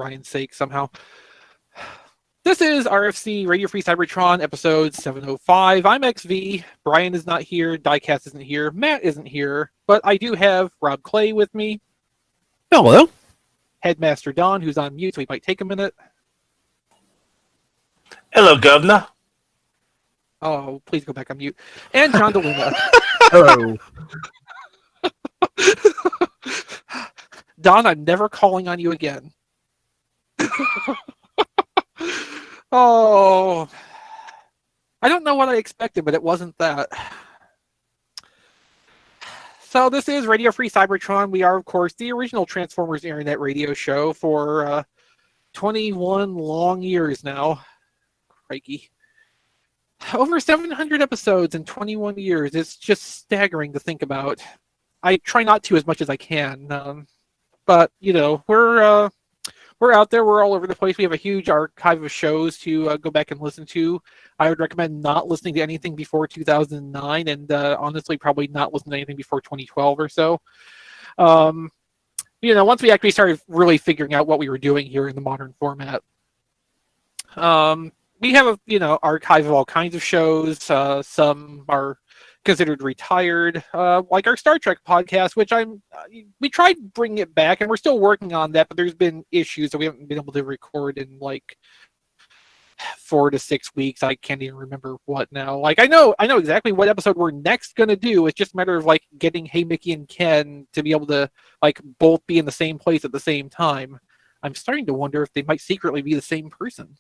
Brian's sake somehow. This is RFC Radio Free Cybertron episode 705. I'm XV. Brian is not here. Diecast isn't here. Matt isn't here. But I do have Rob Clay with me. Hello. Headmaster Don, who's on mute, so he might take a minute. Hello, Governor. Oh, please go back on mute. And John DeLuna. Hello. Don, I'm never calling on you again. Oh, I don't know what I expected, but it wasn't that. So this is Radio Free Cybertron. We are, of course, the original Transformers internet radio show for 21 long years now. Crikey. Over 700 episodes in 21 years. It's just staggering to think about. I try not to as much as I can. But, you know, we're out there. We're all over the place. We have a huge archive of shows to go back and listen to. I would recommend not listening to anything before 2009 and honestly probably not listening to anything before 2012 or so. You know, once we actually started really figuring out what we were doing here in the modern format. We have a, you know, archive of all kinds of shows. Some are considered retired, like our Star Trek podcast, which we tried bringing it back, and we're still working on that, but there's been issues that we haven't been able to record in like 4 to 6 weeks. I can't even remember what now. Like I know exactly what episode we're next gonna do. It's just a matter of like getting Hey Mickey and Ken to be able to like both be in the same place at the same time. I'm starting to wonder if they might secretly be the same person.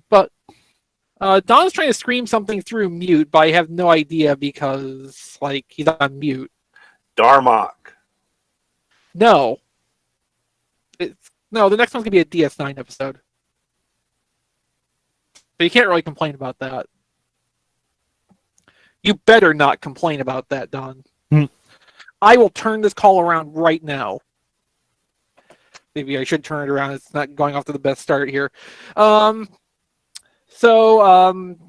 But Don's trying to scream something through mute, but I have no idea because, like, he's on mute. Darmok. No. The next one's going to be a DS9 episode. But you can't really complain about that. You better not complain about that, Don. I will turn this call around right now. Maybe I should turn it around. It's not going off to the best start here. So,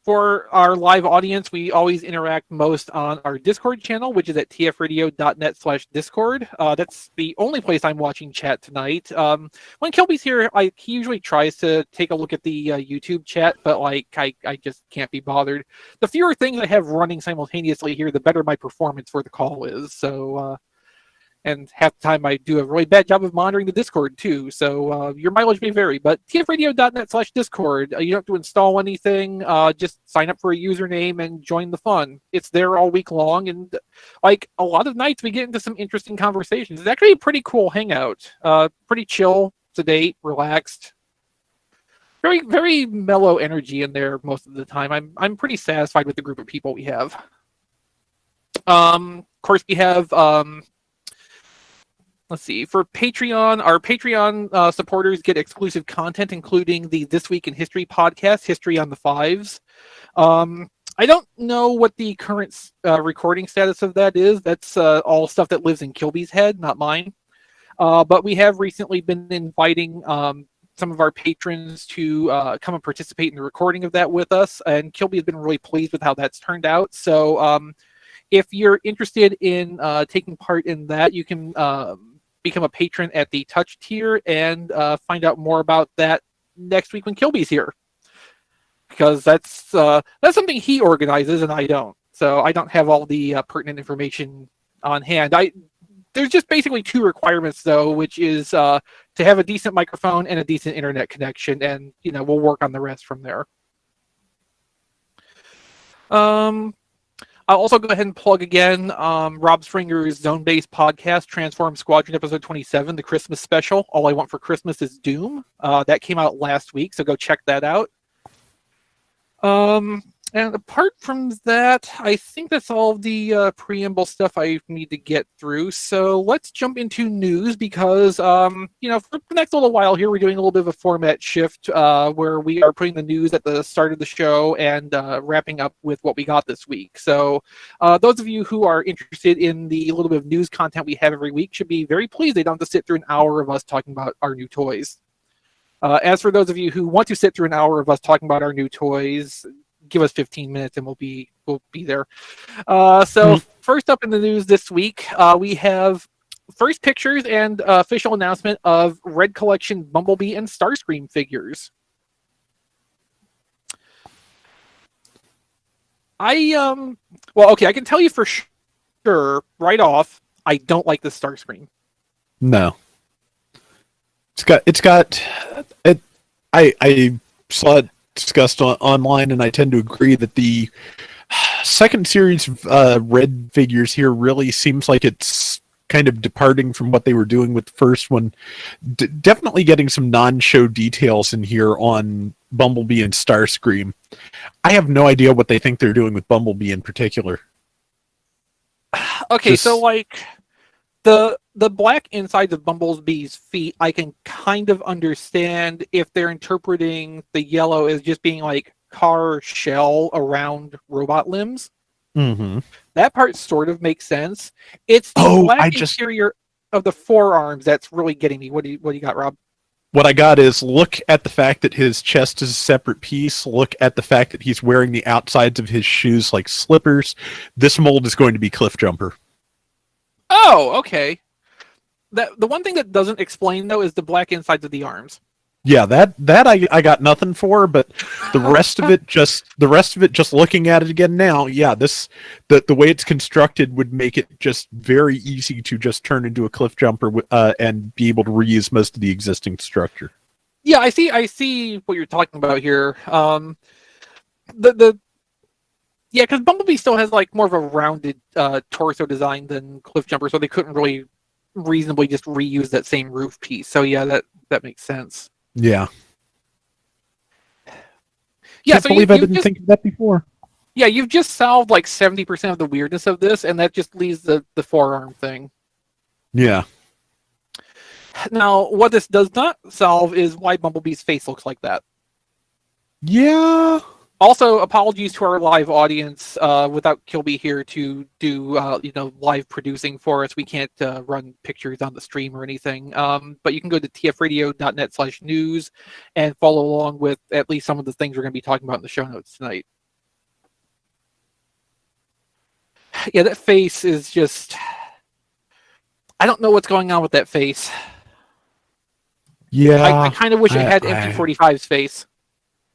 for our live audience, we always interact most on our Discord channel, which is at tfradio.net/Discord. That's the only place I'm watching chat tonight. When Kilby's here, he usually tries to take a look at the YouTube chat, but like I just can't be bothered. The fewer things I have running simultaneously here, the better my performance for the call is. So, and half the time I do a really bad job of monitoring the Discord too. So your mileage may vary, but tfradio.net/Discord. You don't have to install anything. Just sign up for a username and join the fun. It's there all week long. And like a lot of nights we get into some interesting conversations. It's actually a pretty cool hangout. Pretty chill, sedate, relaxed. Very, very mellow energy in there most of the time. I'm pretty satisfied with the group of people we have. Of course we have, let's see, for Patreon, our Patreon supporters get exclusive content, including the This Week in History podcast, History on the Fives. I don't know what the current recording status of that is. That's all stuff that lives in Kilby's head, not mine. But we have recently been inviting some of our patrons to come and participate in the recording of that with us, and Kilby has been really pleased with how that's turned out. So if you're interested in taking part in that, you can become a patron at the Touch tier and find out more about that next week when Kilby's here. Because that's something he organizes and I don't. So I don't have all the pertinent information on hand. There's just basically 2 requirements though, which is to have a decent microphone and a decent internet connection, and you know, we'll work on the rest from there. I'll also go ahead and plug again Rob Springer's zone-based podcast, Transform Squadron Episode 27, the Christmas special. All I Want for Christmas is Doom. That came out last week, so go check that out. And apart from that, I think that's all the preamble stuff I need to get through. So let's jump into news because, you know, for the next little while here, we're doing a little bit of a format shift where we are putting the news at the start of the show and wrapping up with what we got this week. So those of you who are interested in the little bit of news content we have every week should be very pleased they don't have to sit through an hour of us talking about our new toys. As for those of you who want to sit through an hour of us talking about our new toys, give us 15 minutes and we'll be there. So first up in the news this week, we have first pictures and official announcement of Red Collection Bumblebee and Starscream figures. I can tell you for sure right off, I don't like the Starscream. No. I saw it discussed online, and I tend to agree that the second series of Red figures here really seems like it's kind of departing from what they were doing with the first one. Definitely getting some non-show details in here on Bumblebee and Starscream. I have no idea what they think they're doing with Bumblebee in particular. Okay, so like the black insides of Bumblebee's feet, I can kind of understand if they're interpreting the yellow as just being like car shell around robot limbs. Mm-hmm. That part sort of makes sense. It's the black interior of the forearms that's really getting me. What do you got, Rob? What I got is, look at the fact that his chest is a separate piece. Look at the fact that he's wearing the outsides of his shoes like slippers. This mold is going to be Cliff Jumper. Oh, okay. The one thing that doesn't explain though is the black insides of the arms. Yeah, that I got nothing for, but the rest of it just looking at it again now, yeah, the way it's constructed would make it just very easy to just turn into a Cliff Jumper and be able to reuse most of the existing structure. Yeah, I see what you're talking about here. Because Bumblebee still has like more of a rounded torso design than Cliff Jumper, so they couldn't really reasonably just reuse that same roof piece. So yeah, that makes sense. Yeah. Yeah, Can't believe I didn't think of that before. Yeah, you've just solved like 70% of the weirdness of this, and that just leaves the forearm thing. Yeah. Now, what this does not solve is why Bumblebee's face looks like that. Yeah. Also, apologies to our live audience. Without Kilby here to do live producing for us, we can't run pictures on the stream or anything. But you can go to tfradio.net/news and follow along with at least some of the things we're going to be talking about in the show notes tonight. Yeah, that face is just... I don't know what's going on with that face. Yeah. I kind of wish it had MP45's face.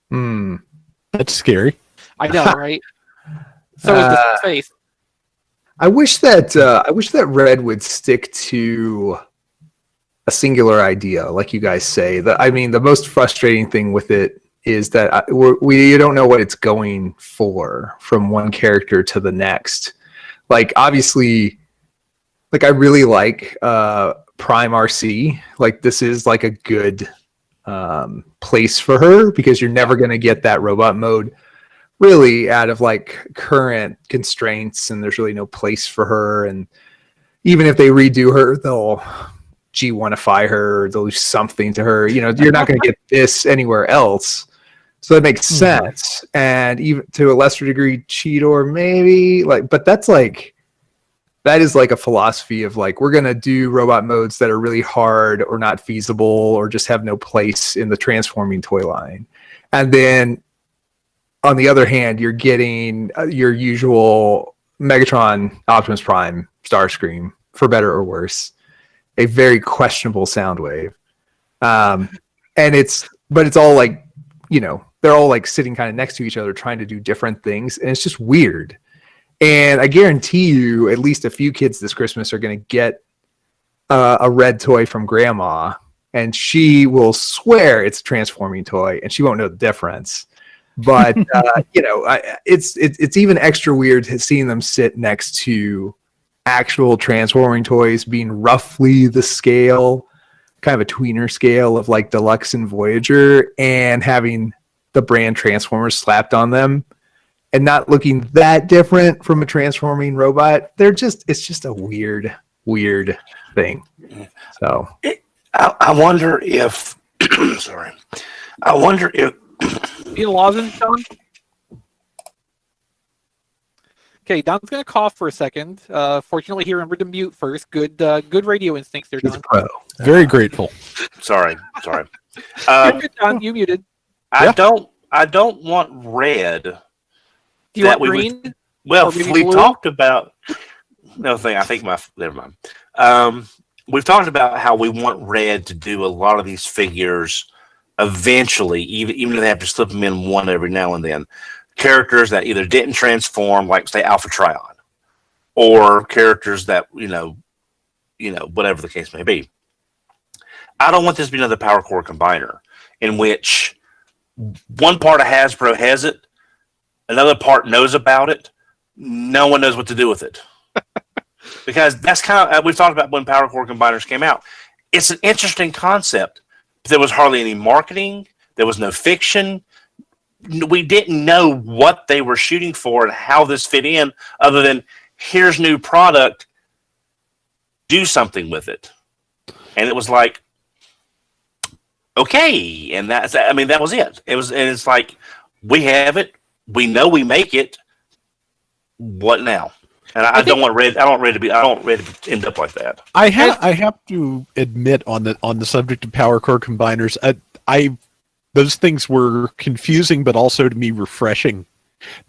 Hmm. That's scary. I know, right? So is this face. I wish that Red would stick to a singular idea, like you guys say. The most frustrating thing with it is that we don't know what it's going for from one character to the next. Like, obviously, like I really like Prime RC. Like, this is like a good place for her, because you're never going to get that robot mode really out of like current constraints, and there's really no place for her. And even if they redo her, they'll G1ify her, they'll do something to her. You're not going to get this anywhere else, so that makes sense. And even to a lesser degree, Cheetor maybe, but that is like a philosophy of like, we're going to do robot modes that are really hard or not feasible or just have no place in the transforming toy line. And then on the other hand, you're getting your usual Megatron, Optimus Prime, Starscream, for better or worse, a very questionable Soundwave. But it's all like, they're all like sitting kind of next to each other trying to do different things. And it's just weird. And I guarantee you, at least a few kids this Christmas are going to get a Red toy from Grandma, and she will swear it's a transforming toy, and she won't know the difference. But it's even extra weird seeing them sit next to actual transforming toys, being roughly the scale, kind of a tweener scale of like Deluxe and Voyager, and having the brand Transformers slapped on them. And not looking that different from a transforming robot. It's just a weird thing. So I wonder if sorry. I wonder if need a lozenge, Don? Okay, Don's gonna cough for a second. Fortunately, he remembered to mute first. Good radio instincts there, Don. Very grateful. Sorry. You're good, Don. You muted. I don't want red. Do you want green? We talked about no thing. I think never mind. we've talked about how we want Red to do a lot of these figures eventually, even if they have to slip them in one every now and then. Characters that either didn't transform, like say Alpha Trion, or characters that whatever the case may be. I don't want this to be another Power Core Combiner in which one part of Hasbro has it, another part knows about it, no one knows what to do with it. Because that's kind of, we've talked about when Power Core Combiners came out. It's an interesting concept. There was hardly any marketing. There was no fiction. We didn't know what they were shooting for and how this fit in, other than here's new product, do something with it. And it was like, okay. And that was it. It's like, we have it. We know we make it. What now? And I don't want Red. I don't want Red to end up like that. I have to admit on the subject of Power Core Combiners, those things were confusing, but also to me refreshing.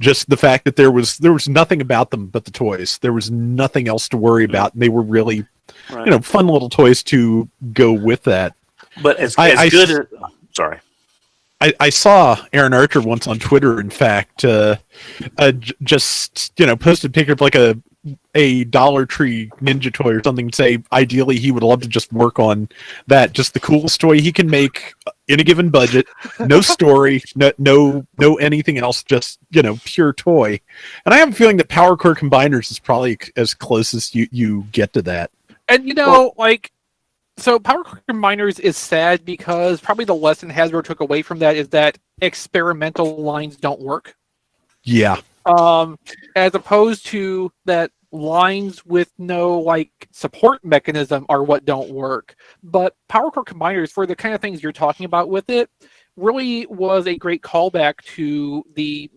Just the fact that there was nothing about them but the toys. There was nothing else to worry about, and they were really, fun little toys to go with that. But sorry. I saw Aaron Archer once on Twitter, in fact, just posted a picture of like a Dollar Tree Ninja toy or something, say ideally he would love to just work on that, just the coolest toy he can make in a given budget, no story, no anything else, just pure toy. And I have a feeling that Power Core Combiners is probably as close as you get to that. And so Power Core Combiners is sad because probably the lesson Hasbro took away from that is that experimental lines don't work. Yeah. As opposed to that lines with no support mechanism are what don't work. But Power Core Combiners, for the kind of things you're talking about with it, really was a great callback to the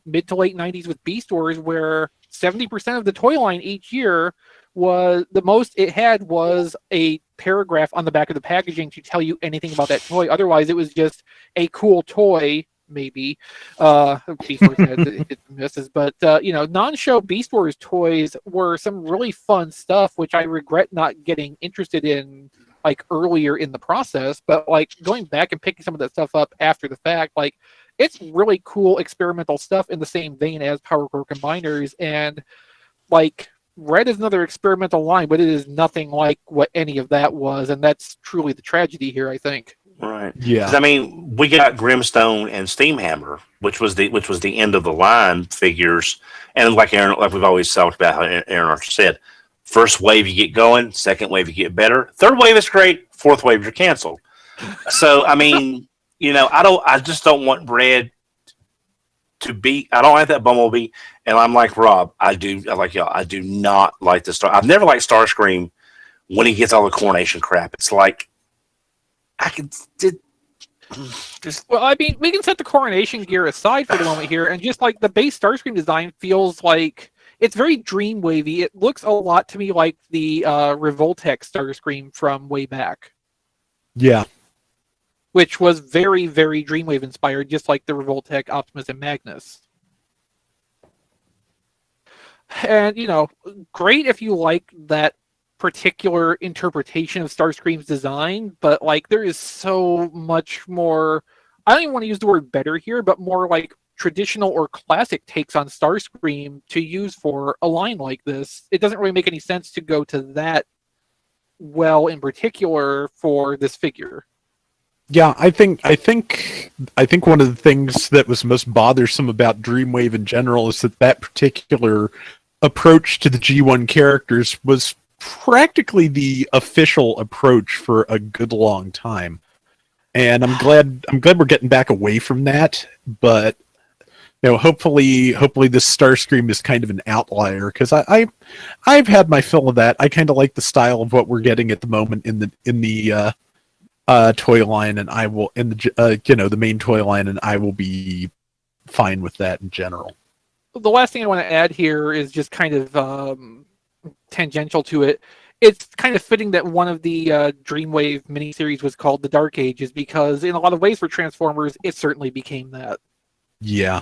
mid to late 90s with Beast Wars, where 70% of the toy line each year was the most it had was a paragraph on the back of the packaging to tell you anything about that toy. Otherwise, it was just a cool toy, maybe. Beast Wars has its misses, but non-show Beast Wars toys were some really fun stuff, which I regret not getting interested in earlier in the process. But going back and picking some of that stuff up after the fact, it's really cool experimental stuff in the same vein as Power Core Combiners, and Red is another experimental line, but it is nothing like what any of that was, and that's truly the tragedy here, I think. Right. Yeah. We got Grimstone and Steamhammer, which was the end of the line figures, and like we've always talked about, how Aaron Archer said, first wave you get going, second wave you get better, third wave is great, fourth wave you're canceled. So I just don't want Red to be. I don't like that Bumblebee, and I'm like Rob. I like y'all. I do not like the I've never liked Starscream when he gets all the coronation crap. It's like I can just. Well, we can set the coronation gear aside for the moment here, and just the base Starscream design feels like it's very dream wavy. It looks a lot to me like the Revoltech Starscream from way back. Yeah. Which was very, very Dreamwave inspired, just like the Revoltech, Optimus, and Magnus. And, great if you like that particular interpretation of Starscream's design, but, there is so much more, I don't even want to use the word better here, but more traditional or classic takes on Starscream to use for a line like this. It doesn't really make any sense to go to that well in particular for this figure. Yeah, I think one of the things that was most bothersome about Dreamwave in general is that particular approach to the G1 characters was practically the official approach for a good long time. And I'm glad we're getting back away from that, but hopefully this Starscream is kind of an outlier, because I've had my fill of that. I kind of like the style of what we're getting at the moment in the toy line, and I will the main toy line, and I will be fine with that in general. The last thing I want to add here is just kind of tangential to it. It's kind of fitting that one of the Dreamwave miniseries was called The Dark Ages, because in a lot of ways for Transformers, it certainly became that. Yeah.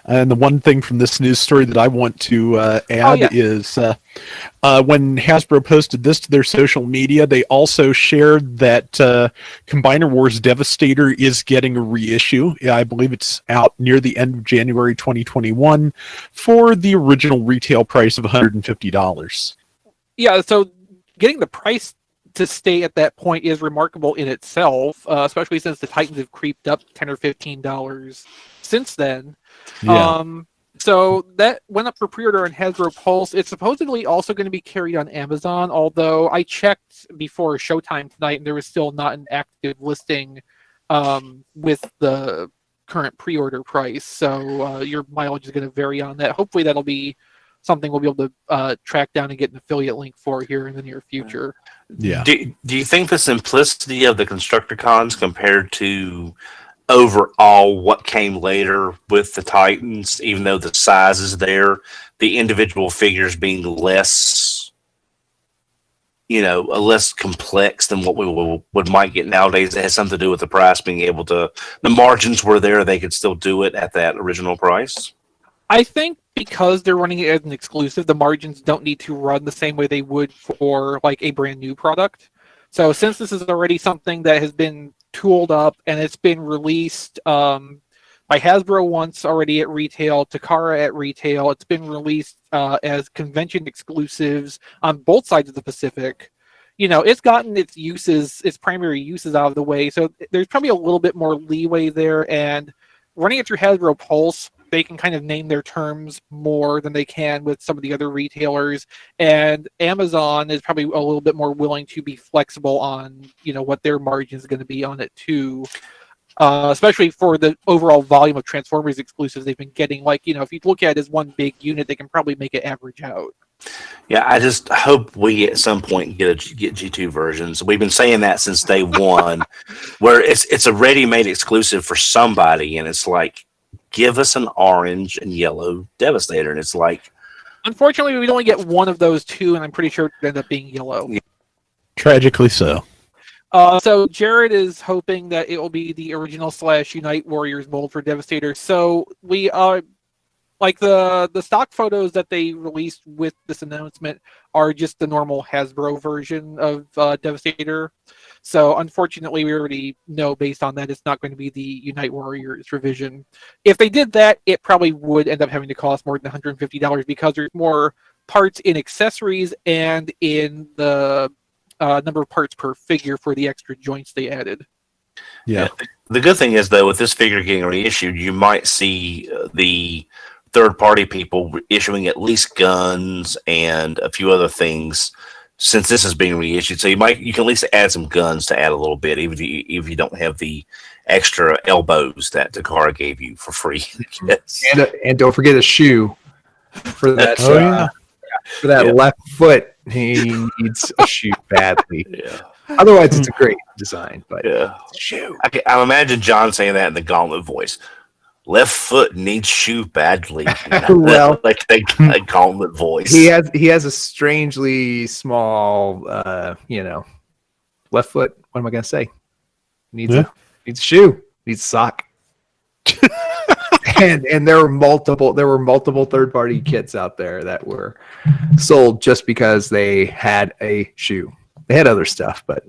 And the one thing from this news story that I want to add is when Hasbro posted this to their social media, they also shared that Combiner Wars Devastator is getting a reissue. I believe it's out near the end of January 2021 for the original retail price of $150. Yeah, so getting the price to stay at that point is remarkable in itself, especially since the Titans have creeped up $10 or $15 since then. Yeah. So that went up for pre-order on Hasbro Pulse. It's supposedly also going to be carried on Amazon, although I checked before Showtime tonight and there was still not an active listing with the current pre-order price. So your mileage is going to vary on that. Hopefully that'll be something we'll be able to track down and get an affiliate link for here in the near future. Yeah. Do you think the simplicity of the Constructicons compared to overall what came later with the Titans, even though the size is there, the individual figures being less, less complex than what we might get nowadays, it has something to do with the price being able to, the margins were there, they could still do it at that original price? I think because they're running it as an exclusive, the margins don't need to run the same way they would for like a brand new product. So since this is already something that has been tooled up and it's been released by Hasbro once already at retail, Takara at retail, it's been released as convention exclusives on both sides of the Pacific. It's gotten its primary uses out of the way. So there's probably a little bit more leeway there, and running it through Hasbro Pulse, they can kind of name their terms more than they can with some of the other retailers. And Amazon is probably a little bit more willing to be flexible on, what their margin is going to be on it too. Especially for the overall volume of Transformers exclusives they've been getting. Like, if you look at it as one big unit, they can probably make it average out. Yeah, I just hope we at some point get G2 versions. We've been saying that since day one, where it's a ready-made exclusive for somebody, and it's like, give us an orange and yellow Devastator, and it's like, unfortunately, we only get one of those two, and I'm pretty sure it ends up being yellow. Tragically so. So Jared is hoping that it will be the original / Unite Warriors mold for Devastator. So we are like the stock photos that they released with this announcement are just the normal Hasbro version of Devastator. So unfortunately, we already know based on that it's not going to be the Unite Warriors revision. If they did that, it probably would end up having to cost more than $150 because there's more parts in accessories and in the number of parts per figure for the extra joints they added. Yeah. The good thing is, though, with this figure getting reissued, you might see the third-party people issuing at least guns and a few other things since this is being reissued. So you can at least add some guns to add a little bit, even if you don't have the extra elbows that Takara gave you for free. Yes. And don't forget a shoe for that. For that Yeah. left foot, he needs a shoe badly. Yeah. Otherwise, it's a great design. But Yeah. shoe. I imagine John saying that in the Gauntlet voice. Left foot needs shoe badly. Well, like a Gauntlet voice. He has a strangely small, left foot. What am I gonna say? Needs a shoe. Needs a sock. and there were multiple third party kits out there that were sold just because they had a shoe. They had other stuff, but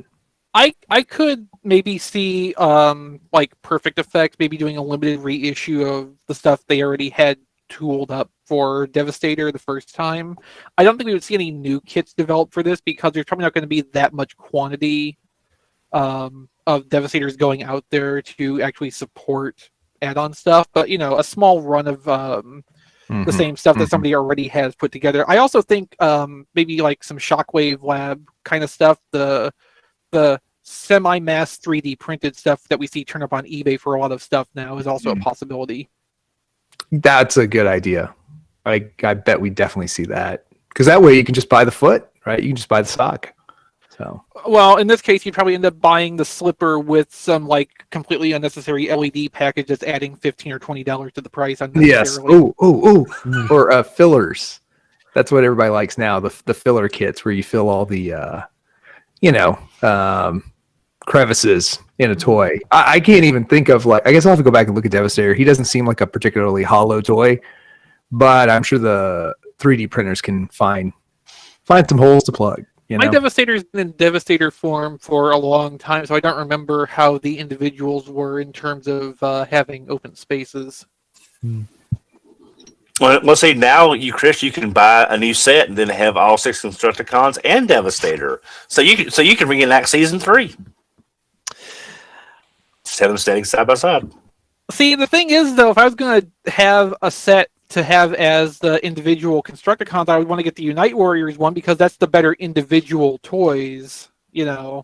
I could maybe see like Perfect Effects maybe doing a limited reissue of the stuff they already had tooled up for Devastator the first time. I don't think we would see any new kits developed for this because there's probably not going to be that much quantity of Devastators going out there to actually support add-on stuff. But a small run of the same stuff that somebody already has put together. I also think maybe like some Shockwave Lab kind of stuff, the semi-mass 3D printed stuff that we see turn up on eBay for a lot of stuff now is also a possibility. that's a good idea. I bet we definitely see that because that way you can just buy the foot, right? You can just buy the sock. So Well, in this case, you'd probably end up buying the slipper with some like completely unnecessary LED package that's adding $15 or $20 to the price. yes, or fillers. That's what everybody likes now. The filler kits where you fill all the crevices in a toy. I can't even think of I guess I'll have to go back and look at Devastator. He doesn't seem like a particularly hollow toy, but I'm sure the 3D printers can find some holes to plug. My Devastator's been in Devastator form for a long time, so I don't remember how the individuals were in terms of having open spaces. Well, let's say now, Chris, you can buy a new set and then have all 6 Constructicons and Devastator, so you can reenact season 3. Just have them standing side by side. See, the thing is, though, if I was going to have a set to have as the individual Constructicons, I would want to get the Unite Warriors one because that's the better individual toys. Getting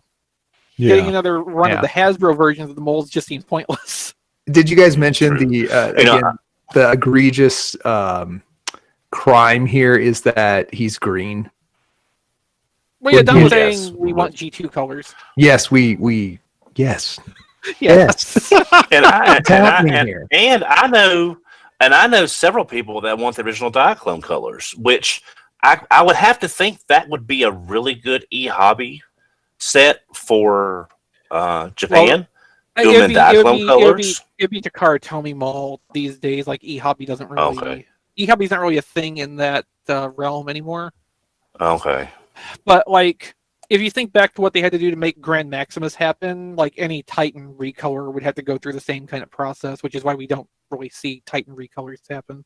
another run of the Hasbro versions of the molds just seems pointless. Did you guys mention the egregious crime here is that he's green? Well, yeah, Don's saying we want G2 colors. Yes, yes. Yes. And I know several people that want the original Diaclone colors, which I would have to think that would be a really good e-hobby set for Japan. Do them in Diaclone colors. It'd be Takara Tomy Mall these days. Like e-hobby doesn't really e-hobby's not really a thing in that realm anymore. Okay. But if you think back to what they had to do to make Grand Maximus happen, any Titan recolor would have to go through the same kind of process, which is why we don't really see Titan recolors happen.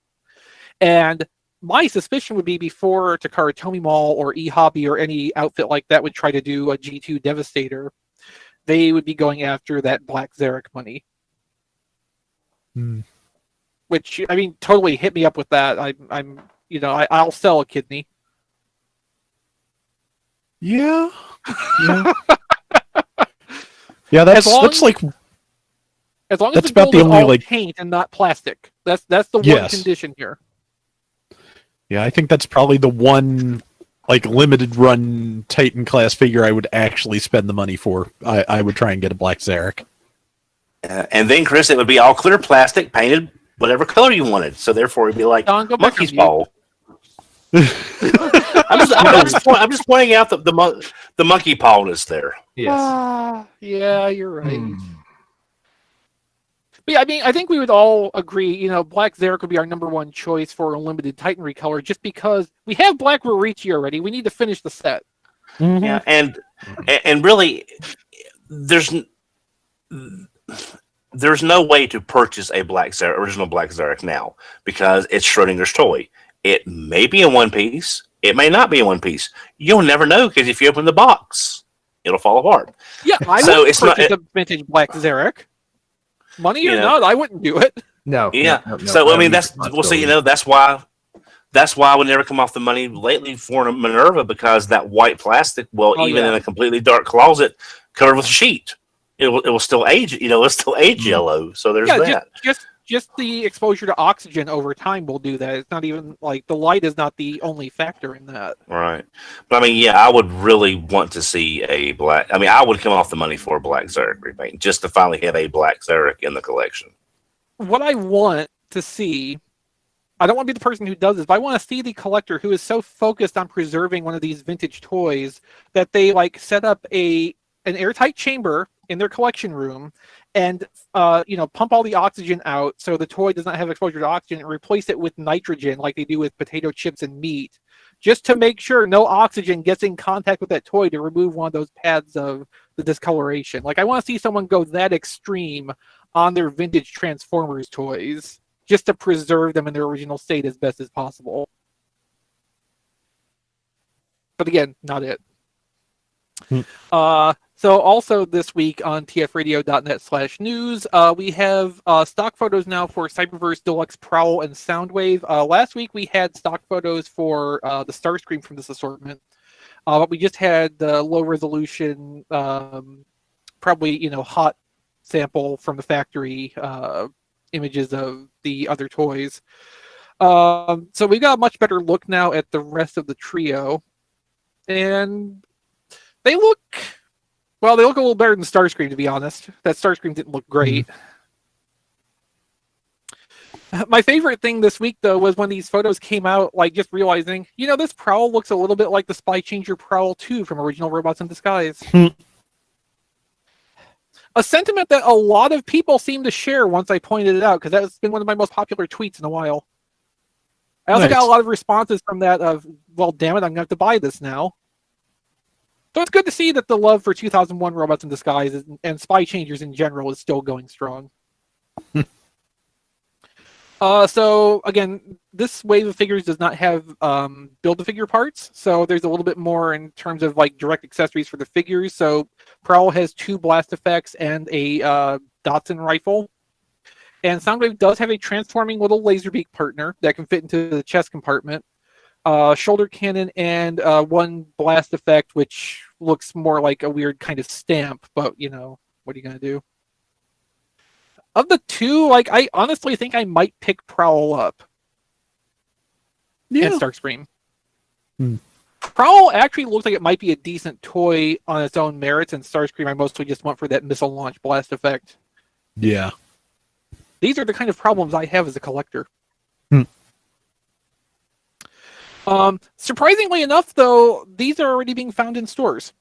And my suspicion would be before Takara Tomy Mall or eHobby or any outfit like that would try to do a G2 Devastator, they would be going after that Black Zarek money. Which, totally hit me up with that. I'll sell a kidney. Yeah. Yeah, that's like as long as that's the about the gold is only all paint and not plastic. That's the one condition here. Yeah, I think that's probably the one limited run Titan class figure I would actually spend the money for. I would try and get a Black Zarek. And then, Chris, it would be all clear plastic, painted whatever color you wanted. So therefore, it'd be like Monkey's Ball. I'm just pointing out the monkey pawness there. Yes. Yeah, you're right. But yeah, I think we would all agree, Black Zarek would be our number one choice for a limited Titan recolor, just because we have Black Reissue already. We need to finish the set. Mm-hmm. Yeah, and really, there's no way to purchase a original Black Zarek now because it's Schrodinger's toy. It may be in one piece. It may not be in one piece. You'll never know because if you open the box, it'll fall apart. Yeah, I would purchase a vintage Black Zarek. Money or not, I wouldn't do it. No. Yeah. No, so that's why I would never come off the money lately for Minerva because that white plastic, in a completely dark closet covered with a sheet, it will still age. It'll still age yellow. So there's that. Just the exposure to oxygen over time will do that. It's not even the light is not the only factor in that. Right. But I would really want to see a black. I would come off the money for a Black Zarek repaint just to finally have a Black Zarek in the collection. What I want to see, I don't want to be the person who does this, but I want to see the collector who is so focused on preserving one of these vintage toys that they set up an airtight chamber in their collection room and pump all the oxygen out so the toy does not have exposure to oxygen and replace it with nitrogen like they do with potato chips and meat, just to make sure no oxygen gets in contact with that toy to remove one of those pads of the discoloration. I want to see someone go that extreme on their vintage Transformers toys just to preserve them in their original state as best as possible. But again, not it. So also this week on tfradio.net/news, we have stock photos now for Cyberverse, Deluxe, Prowl, and Soundwave. Last week we had stock photos for the Starscream from this assortment, but we just had the low resolution, probably hot sample from the factory images of the other toys. So we got a much better look now at the rest of the trio, and they look a little better than Starscream, to be honest. That Starscream didn't look great. My favorite thing this week, though, was when these photos came out, just realizing, this Prowl looks a little bit like the Spy Changer Prowl 2 from Original Robots in Disguise. A sentiment that a lot of people seem to share once I pointed it out, because that's been one of my most popular tweets in a while. I also got a lot of responses from that of, well, damn it, I'm going to have to buy this now. So it's good to see that the love for 2001 Robots in Disguise and Spy Changers in general is still going strong. So again, this wave of figures does not have build-to-figure parts, so there's a little bit more in terms of like direct accessories for the figures. So Prowl has 2 blast effects and a Datsun rifle, and Soundwave does have a transforming little laserbeak partner that can fit into the chest compartment, shoulder cannon, and 1 blast effect, which looks more like a weird kind of stamp, but you know, what are you gonna do? Of the 2, like, I honestly think I might pick Prowl up. Yeah. And Starscream. Prowl actually looks like it might be a decent toy on its own merits, and Starscream I mostly just want for that missile launch blast effect. Yeah. These are the kind of problems I have as a collector. Surprisingly enough, though, these are already being found in stores.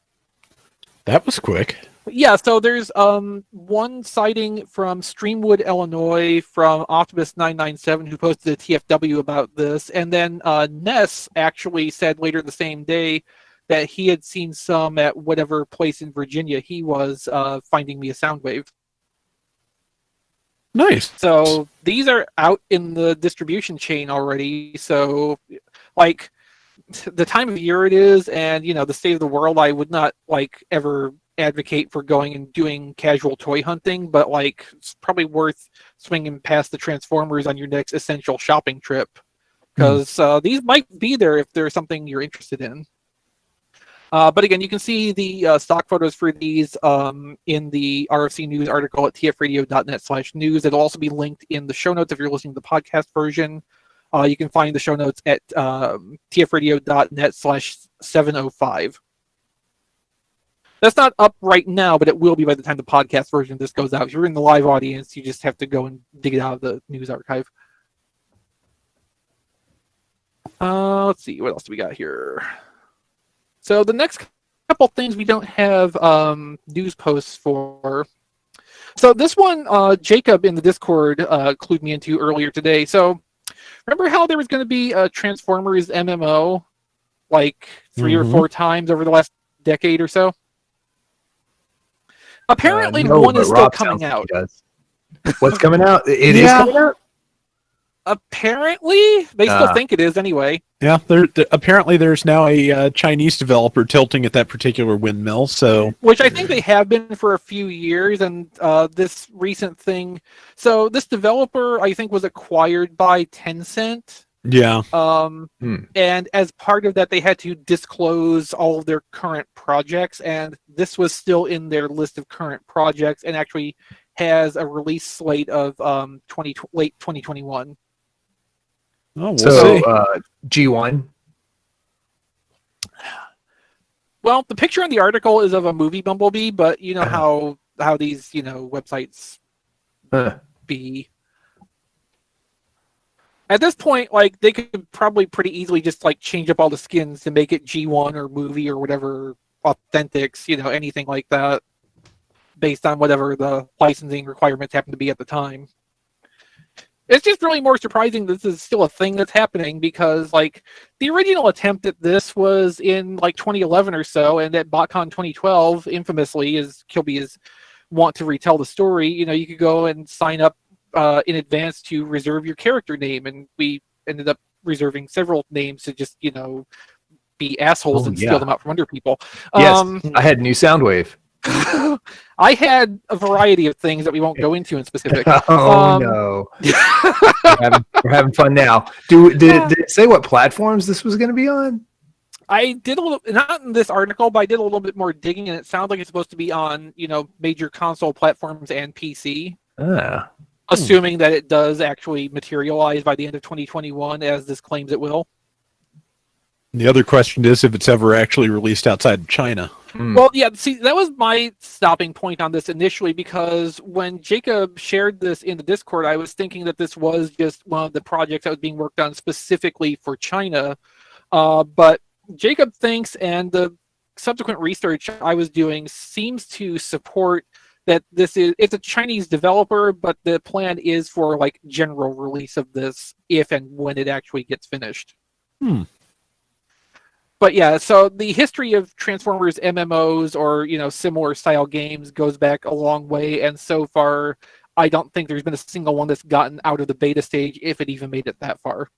That was quick. Yeah, so there's one sighting from Streamwood, Illinois, from Optimus997, who posted a TFW about this, and then Ness actually said later the same day that he had seen some at whatever place in Virginia he was finding me a Soundwave. Nice. So these are out in the distribution chain already. So, like, the time of year it is, and you know, the state of the world, I would not like ever advocate for going and doing casual toy hunting, but like, it's probably worth swinging past the Transformers on your next essential shopping trip, because these might be there if there's something you're interested in. But again, you can see the stock photos for these in the RFC News article at tfradio.net/news. It'll also be linked in the show notes if you're listening to the podcast version. You can find the show notes at tfradio.net/705. That's not up right now, but it will be by the time the podcast version of this goes out. If you're in the live audience, you just have to go and dig it out of the news archive. Let's see, what else do we got here? So the next couple things we don't have news posts for. So this one, Jacob in the Discord clued me into earlier today. So remember how there was going to be a Transformers MMO like 3 or 4 times over the last decade or so? Apparently one is still coming out. What's coming out? It is coming out? Apparently, they still think it is anyway. Yeah, apparently there's now a Chinese developer tilting at that particular windmill. So, which I think they have been for a few years, and this recent thing. So this developer, I think, was acquired by Tencent. Yeah. And as part of that, they had to disclose all of their current projects, and this was still in their list of current projects, and actually has a release slate of late 2021. Oh, we'll so see. G1. Well, the picture in the article is of a movie Bumblebee, but you know how these websites be. At this point, like, they could probably pretty easily just like change up all the skins to make it G1 or movie or whatever authentics, anything like that, based on whatever the licensing requirements happen to be at the time. It's just really more surprising that this is still a thing that's happening, because like the original attempt at this was in like 2011 or so, and at BotCon 2012, infamously, as Kilby is want to retell the story, you could go and sign up in advance to reserve your character name, and we ended up reserving several names to just be assholes and steal them out from under people. Yes, I had new Soundwave. I had a variety of things that we won't go into in specific. No. We're having fun now. Did it say what platforms this was going to be on? I did a little, not in this article, but I did a little bit more digging, and it sounds like it's supposed to be on, major console platforms and PC. Assuming that it does actually materialize by the end of 2021, as this claims it will. The other question is if it's ever actually released outside of China. Well, yeah, see, that was my stopping point on this initially, because when Jacob shared this in the Discord, I was thinking that this was just one of the projects that was being worked on specifically for China. But Jacob thinks, and the subsequent research I was doing seems to support that it's a Chinese developer, but the plan is for like general release of this if and when it actually gets finished. But yeah, so the history of Transformers MMOs or similar style games goes back a long way, and so far I don't think there's been a single one that's gotten out of the beta stage, if it even made it that far.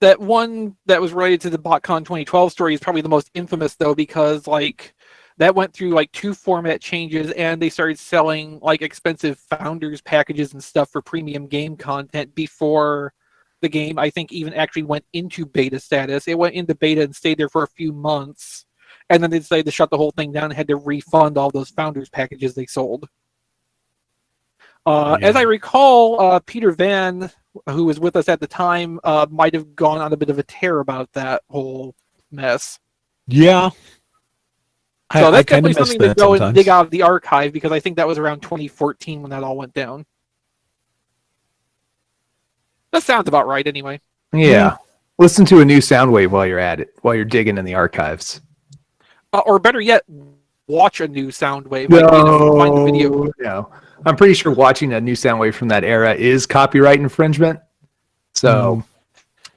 That one that was related to the BotCon 2012 story is probably the most infamous, though, because like that went through like 2 format changes, and they started selling like expensive founders packages and stuff for premium game content before the game, I think, even actually went into beta status. It went into beta and stayed there for a few months, and then they decided to shut the whole thing down and had to refund all those founders packages they sold. As I recall, Peter Van, who was with us at the time, might have gone on a bit of a tear about that whole mess. Yeah. So that's definitely something to go and dig out of the archive, because I think that was around 2014 when that all went down. That sounds about right, anyway. Yeah. Listen to a new Soundwave while you're at it, while you're digging in the archives. Or better yet, watch a new Soundwave. Find the video. No. I'm pretty sure watching a new Soundwave from that era is copyright infringement. So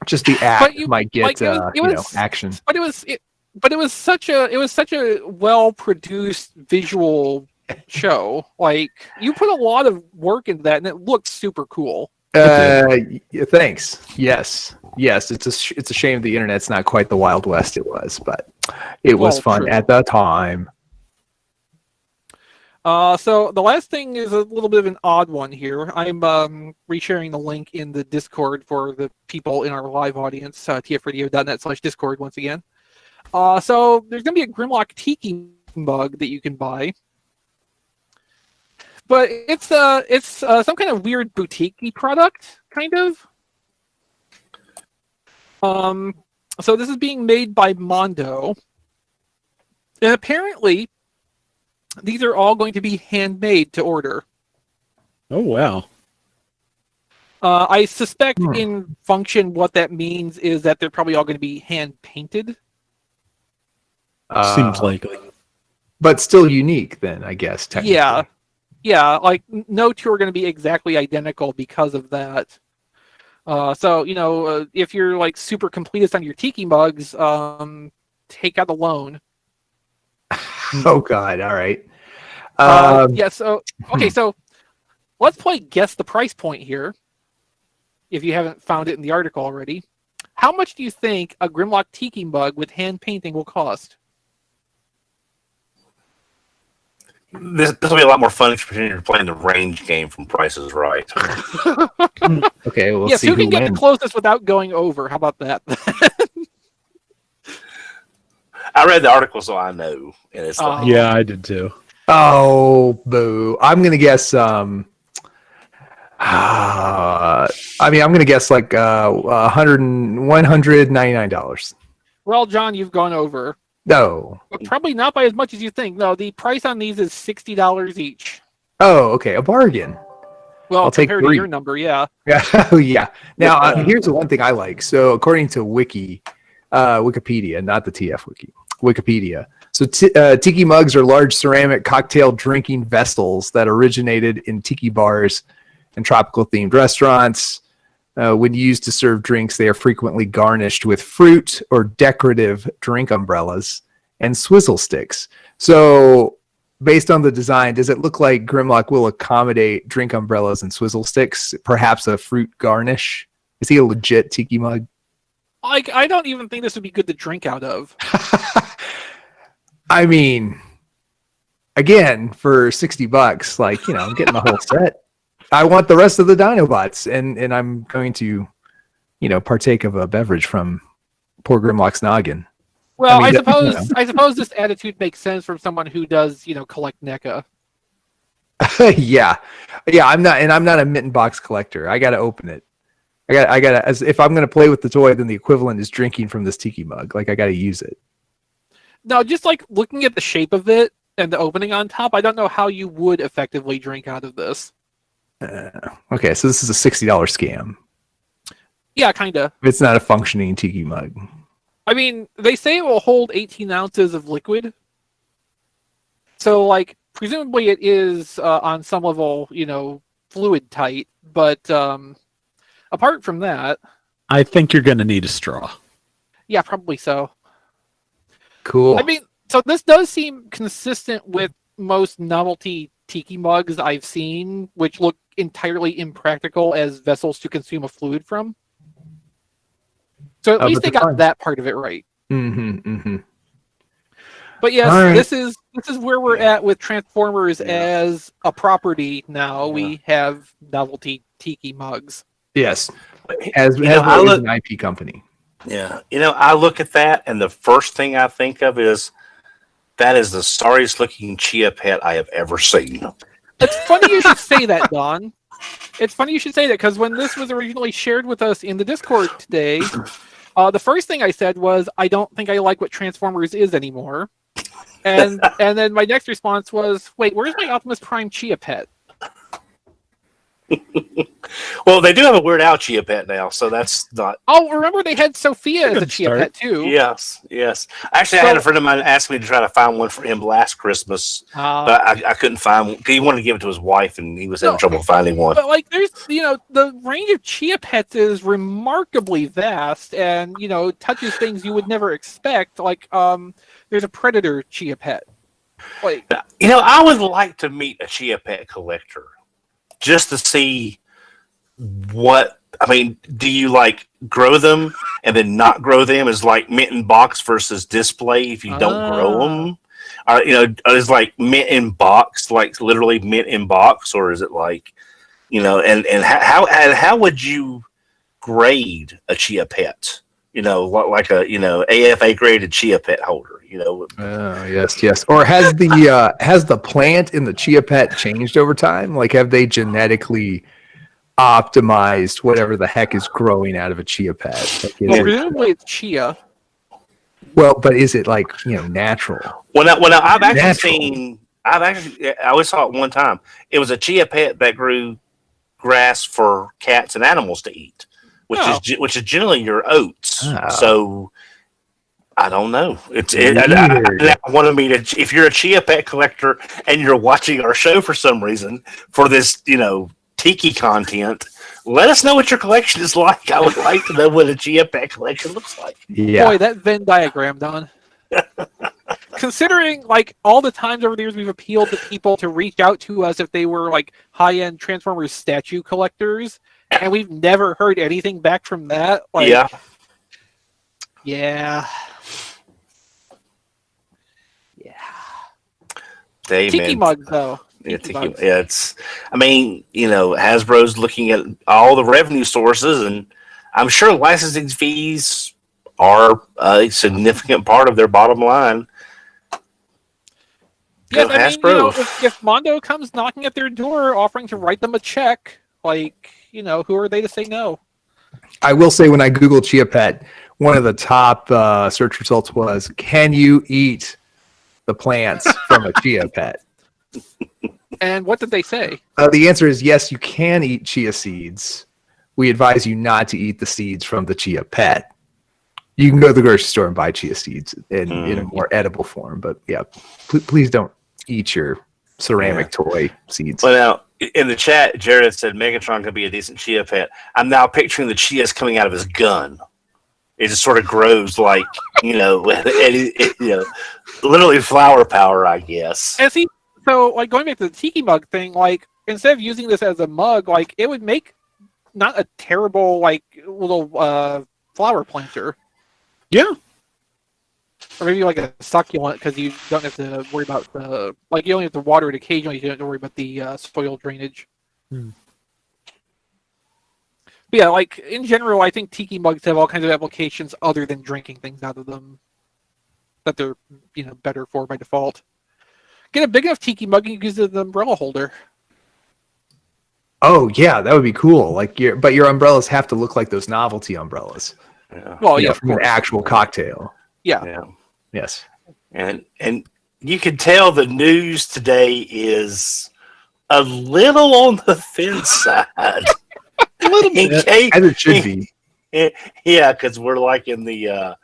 just the act might get action. But it was such a well-produced visual show. Like, you put a lot of work into that, and it looked super cool. Thanks. Yes. It's a shame the internet's not quite the Wild West it was, but it was fun at the time. So the last thing is a little bit of an odd one here. I'm resharing the link in the Discord for the people in our live audience, tfradio.net/Discord once again. So there's going to be a Grimlock Tiki mug that you can buy. But it's some kind of weird boutique-y product, kind of. So this is being made by Mondo. And apparently, these are all going to be handmade to order. Oh, wow. I suspect in function what that means is that they're probably all going to be hand-painted. Seems likely. But still unique then, I guess, technically. Yeah, like no two are going to be exactly identical because of that. So, if you're like super completist on your Tiki mugs, take out a loan. Oh God! All right. So let's play guess the price point here. If you haven't found it in the article already, how much do you think a Grimlock Tiki mug with hand painting will cost? This will be a lot more fun if you're playing the range game from Price is Right. Okay, we'll yes, see who can get wins. the closest without going over? How about that? I read the article, so I know. And it's yeah, I did too. Oh, boo! I'm gonna guess. I'm gonna guess like $199. Well, John, you've gone over. No. But probably not by as much as you think. No, the price on these is $60 each. Oh, okay, a bargain. Well, I'll take compared to 3. your number, yeah. Oh, yeah. Now, here's the one thing I like. So, according to Wikipedia, not the TF Wiki, Wikipedia. So, tiki mugs are large ceramic cocktail drinking vessels that originated in tiki bars and tropical themed restaurants. When used to serve drinks, they are frequently garnished with fruit or decorative drink umbrellas and swizzle sticks. So, based on the design, does it look like Grimlock will accommodate drink umbrellas and swizzle sticks? Perhaps a fruit garnish? Is he a legit tiki mug? I don't even think this would be good to drink out of. I mean, again, for $60, like, I'm getting the whole set. I want the rest of the Dinobots, and I'm going to, partake of a beverage from poor Grimlock's noggin. Well, I suppose this attitude makes sense from someone who does, collect NECA. yeah. I'm not a mitten box collector. I got to open it. I got as if I'm going to play with the toy, then the equivalent is drinking from this tiki mug. Like, I got to use it. No, just like looking at the shape of it and the opening on top, I don't know how you would effectively drink out of this. Okay, so this is a $60 scam. Yeah, kind of. It's not a functioning tiki mug. I mean, they say it will hold 18 ounces of liquid. So, like, presumably it is on some level, fluid tight. But apart from that, I think you're going to need a straw. yeah, probably so. Cool. I mean, so this does seem consistent with most novelty tiki mugs I've seen, which look entirely impractical as vessels to consume a fluid from. So at least but they they're got fine. that part of it right. Mm-hmm. But yes, All right. this is where we're at with Transformers as a property now. Yeah. We have novelty tiki mugs. Yes. As I is look, an IP company. yeah, I look at that, and the first thing I think of is that is the sorriest looking Chia Pet I have ever seen. It's funny you should say that, Don. It's funny you should say that, because when this was originally shared with us in the Discord today, the first thing I said was, I don't think I like what Transformers is anymore. And then my next response was, wait, where's my Optimus Prime Chia Pet? Well, they do have a Weird Al Chia Pet now, so that's not. Oh, remember they had Sophia as a Good Chia start. Pet too. Yes. Actually, I had a friend of mine ask me to try to find one for him last Christmas, but I couldn't find one. He wanted to give it to his wife, and he was having trouble finding one. But like, there's the range of Chia Pets is remarkably vast, and touches things you would never expect. Like, there's a Predator Chia Pet. Like, I would like to meet a Chia Pet collector just to see what. I mean, do you like grow them and then not grow them? Is like mint in box versus display if you don't grow them? Is like mint in box like literally mint in box, or is it like, and how would you grade a Chia Pet? Like a AFA graded Chia Pet holder. Oh, yes. Or has the plant in the Chia Pet changed over time? Like, have they genetically optimized whatever the heck is growing out of a Chia Pet? Like, presumably it's Chia. well, but is it like natural? Well, now I've actually Natural. seen. I always saw it one time. It was a Chia Pet that grew grass for cats and animals to eat, which is generally your oats. Oh. So I don't know. Weird. I want to meet if you're a Chia Pet collector and you're watching our show for some reason for this, tiki content, let us know what your collection is like. I would like to know what a Chia Pet collection looks like. Yeah. Boy, that Venn diagram, Don. Considering like all the times over the years we've appealed to people to reach out to us if they were like high-end Transformers statue collectors, and we've never heard anything back from that. Like, yeah. Tiki mugs, though. Tiki. It's. I mean, Hasbro's looking at all the revenue sources, and I'm sure licensing fees are a significant part of their bottom line. Yeah, Go I mean, Hasbro. if Mondo comes knocking at their door offering to write them a check, like, who are they to say no? I will say when I Googled Chia Pet, one of the top search results was, can you eat the plants from a Chia Pet? And what did they say? The answer is yes, you can eat chia seeds. We advise you not to eat the seeds from the Chia Pet. You can go to the grocery store and buy chia seeds in a more edible form, but yeah, please don't eat your ceramic toy seeds. Well, now, in the chat, Jared said Megatron could be a decent Chia Pet. I'm now picturing the Chias coming out of his gun. It just sort of grows like, literally flower power, I guess. And see, so like going back to the tiki mug thing, like instead of using this as a mug, like it would make not a terrible like little flower planter. Yeah. Or maybe like a succulent, because you don't have to worry about the you only have to water it occasionally. You don't have to worry about the soil drainage. But yeah, like in general, I think tiki mugs have all kinds of applications other than drinking things out of them that they're better for by default. Get a big enough tiki mug and use it as an umbrella holder. Oh yeah, that would be cool. But your umbrellas have to look like those novelty umbrellas. Yeah. Well, yeah, from an actual cocktail. Yeah. Yes. And you can tell the news today is a little on the thin side. A little bit, as it should be. Yeah, because we're like in the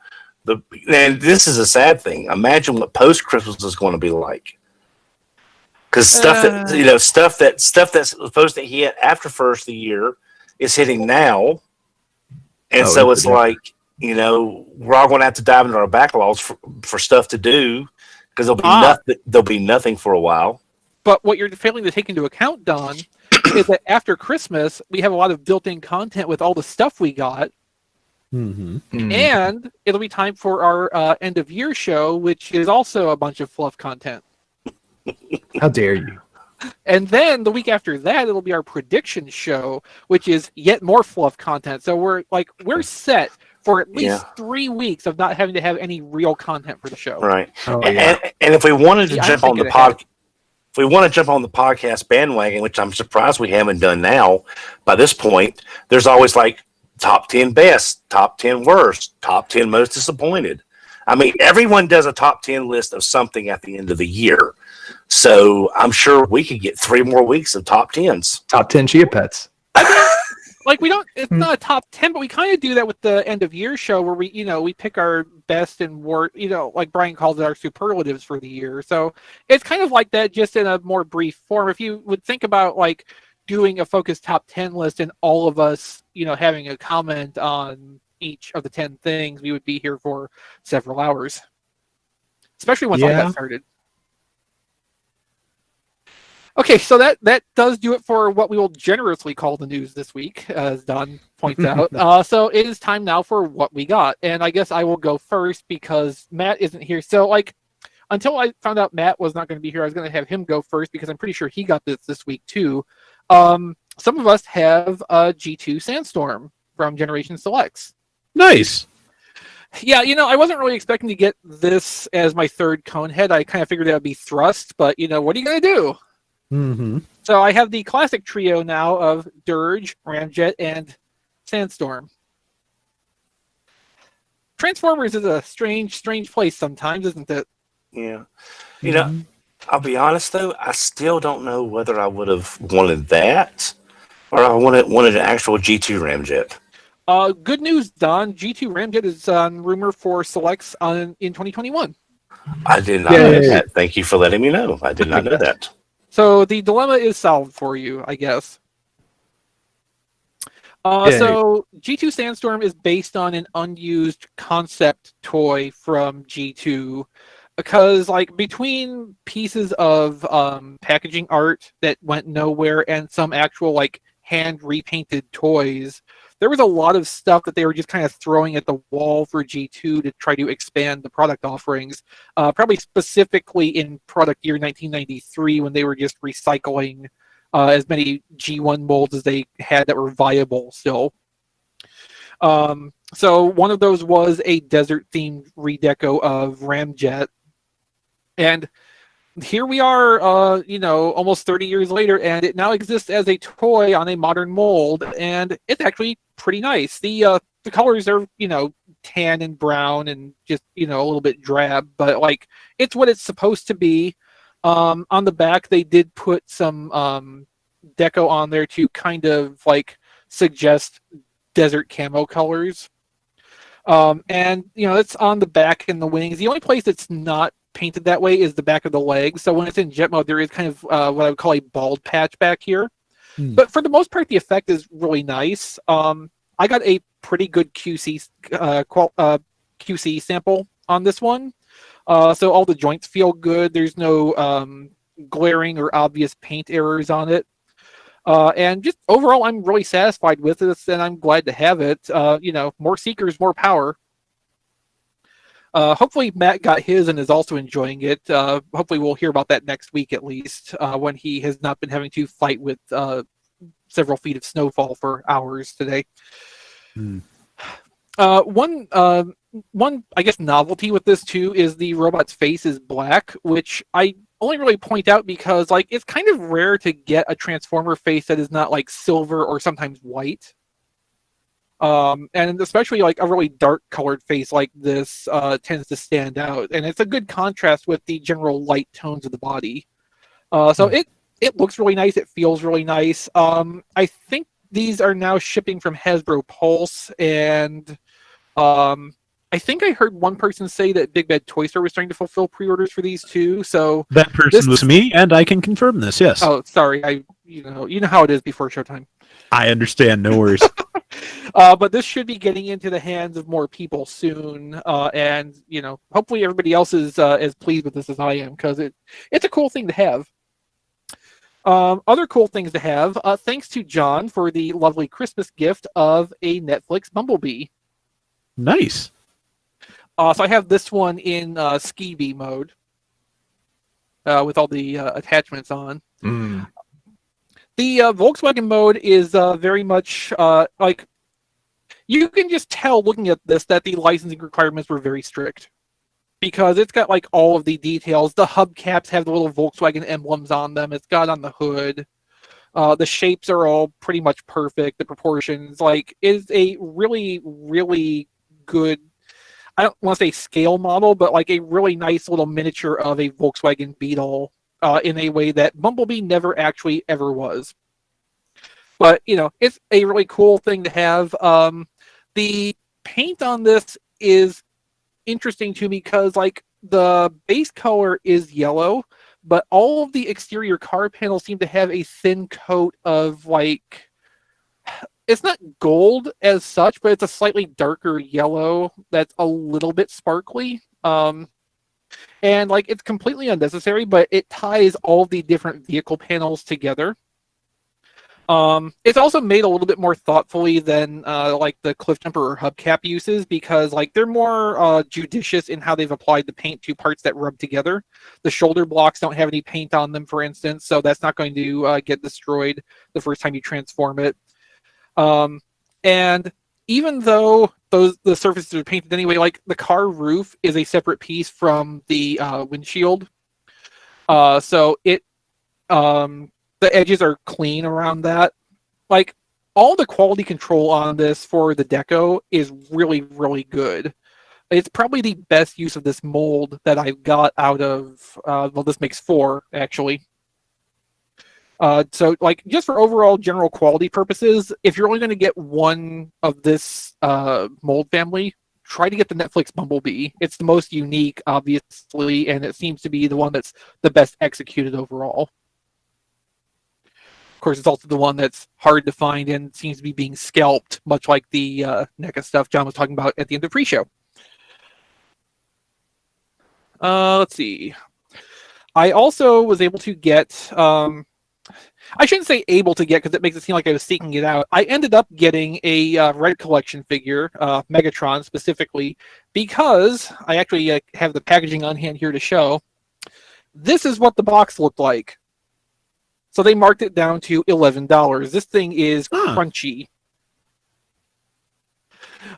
and this is a sad thing. Imagine what post Christmas is going to be like. Because stuff that's supposed to hit after first of the year is hitting now, and so it's like, we're all going to have to dive into our backlogs for stuff to do, because there'll be nothing for a while. But what you're failing to take into account, Don, is that after Christmas we have a lot of built-in content with all the stuff we got. And it'll be time for our end of year show, which is also a bunch of fluff content. How dare you? And then the week after that, it'll be our prediction show, which is yet more fluff content. So we're set for at least 3 weeks of not having to have any real content for the show. Right. And if we wanted to jump on the podcast, if we want to jump on the podcast bandwagon, which I'm surprised we haven't done now by this point, there's always like top 10 best, top 10 worst, top 10 most disappointed. I mean, everyone does a top 10 list of something at the end of the year. So I'm sure we could get 3 more weeks of top 10s. Top 10 Chia Pets. It's not a top 10, but we kind of do that with the end of year show where we pick our best and worst, like Brian calls it, our superlatives for the year. So it's kind of like that, just in a more brief form. If you would think about like doing a focused top 10 list and all of us, having a comment on each of the 10 things, we would be here for several hours, especially once I got started. Okay, so that does do it for what we will generously call the news this week, as Don points out. So it is time now for what we got. And I guess I will go first because Matt isn't here. So, until I found out Matt was not going to be here, I was going to have him go first because I'm pretty sure he got this week too. Some of us have a G2 Sandstorm from Generation Selects. Nice. Yeah, I wasn't really expecting to get this as my third cone head. I kind of figured that would be thrust, but what are you going to do? So I have the classic trio now of Dirge, Ramjet, and Sandstorm. Transformers is a strange place sometimes, isn't it? Yeah. I'll be honest though, I still don't know whether I would have wanted that or I wanted an actual G2 Ramjet. Good news, Don. G2 Ramjet is on rumor for Selects in 2021. I did not know that. Thank you for letting me know. I did not know that. So the dilemma is solved for you, I guess. So G2 Sandstorm is based on an unused concept toy from G2, because between pieces of packaging art that went nowhere and some actual hand repainted toys, there was a lot of stuff that they were just kind of throwing at the wall for G2 to try to expand the product offerings, probably specifically in product year 1993 when they were just recycling as many G1 molds as they had that were viable still. So one of those was a desert-themed redeco of Ramjet. And here we are, almost 30 years later, and it now exists as a toy on a modern mold, and it's actually pretty nice. The colors are, tan and brown and just, a little bit drab, but it's what it's supposed to be. On the back, they did put some deco on there to kind of suggest desert camo colors. And it's on the back and the wings. The only place it's not painted that way is the back of the legs. So when it's in jet mode, there is kind of what I would call a bald patch back here. But for the most part, the effect is really nice. I got a pretty good QC sample on this one. So all the joints feel good. There's no glaring or obvious paint errors on it. And just overall, I'm really satisfied with this, and I'm glad to have it. More Seekers, more power. Hopefully Matt got his and is also enjoying it. Hopefully we'll hear about that next week at least, when he has not been having to fight with several feet of snowfall for hours today. One I guess novelty with this too is the robot's face is black, which I only really point out because it's kind of rare to get a Transformer face that is not silver or sometimes white. And especially a really dark colored face like this tends to stand out, and it's a good contrast with the general light tones of the body. So it looks really nice. It feels really nice. I think these are now shipping from Hasbro Pulse, and I think I heard one person say that Big Bad Toy Store was starting to fulfill pre-orders for these too. So That person was me, and I can confirm this. Yes. Oh, sorry. You know how it is before showtime. I understand. No worries. But this should be getting into the hands of more people soon, and hopefully everybody else is as pleased with this as I am, because it's a cool thing to have. Other cool things to have. Thanks to John for the lovely Christmas gift of a Netflix Bumblebee. Nice. So I have this one in Ski-Bee mode with all the attachments on. Mm. The Volkswagen mode is very much like, you can just tell looking at this that the licensing requirements were very strict, because it's got like all of the details. The hubcaps have the little Volkswagen emblems on them. It's got on the hood. The shapes are all pretty much perfect. The proportions, like, is a really, really good, I don't want to say scale model, but like a really nice little miniature of a Volkswagen Beetle in a way that Bumblebee never actually ever was. But, it's a really cool thing to have. The paint on this is interesting to me because, like, the base color is yellow, but all of the exterior car panels seem to have a thin coat of, like, it's not gold as such, but it's a slightly darker yellow that's a little bit sparkly. And, like, it's completely unnecessary, but it ties all the different vehicle panels together. It's also made a little bit more thoughtfully than like the Cliff Jumper or Hubcap uses, because like they're more judicious in how they've applied the paint to parts that rub together. The shoulder blocks don't have any paint on them, for instance, so that's not going to get destroyed the first time you transform it. And even though the surfaces are painted anyway, like the car roof is a separate piece from the windshield, so it the edges are clean around that. Like, all the quality control on this for the deco is really, really good. It's probably the best use of this mold that I've got out of, this makes 4, actually. So, like, just for overall general quality purposes, if you're only going to get one of this mold family, try to get the Netflix Bumblebee. It's the most unique, obviously, and it seems to be the one that's the best executed overall. Of course, it's also the one that's hard to find and seems to be being scalped, much like the NECA stuff John was talking about at the end of the pre-show. Let's see. I also was able to get... I shouldn't say able to get, because it makes it seem like I was seeking it out. I ended up getting a R.E.D collection figure, Megatron specifically, because I actually have the packaging on hand here to show. This is what the box looked like. So they marked it down to $11. This thing is crunchy.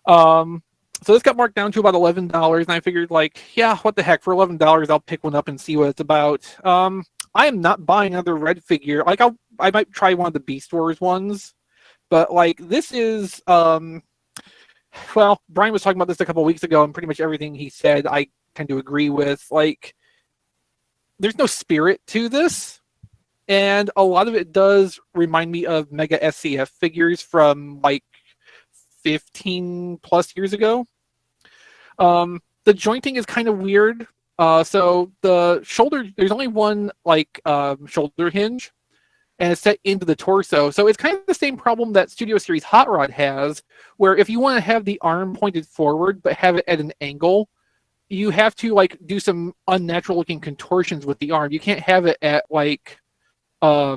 So this got marked down to about $11, and I figured, like, yeah, what the heck? For $11, I'll pick one up and see what it's about. I am not buying another R.E.D figure. Like, I might try one of the Beast Wars ones, but like, this is well, Brian was talking about this a couple weeks ago, and pretty much everything he said I tend to agree with. Like, there's no spirit to this. And a lot of it does remind me of Mega SCF figures from like 15 plus years ago. The jointing is kind of weird. So the shoulder, there's only one like shoulder hinge, and it's set into the torso. So it's kind of the same problem that Studio Series Hot Rod has, where if you want to have the arm pointed forward but have it at an angle, you have to like do some unnatural looking contortions with the arm. You can't have it at like I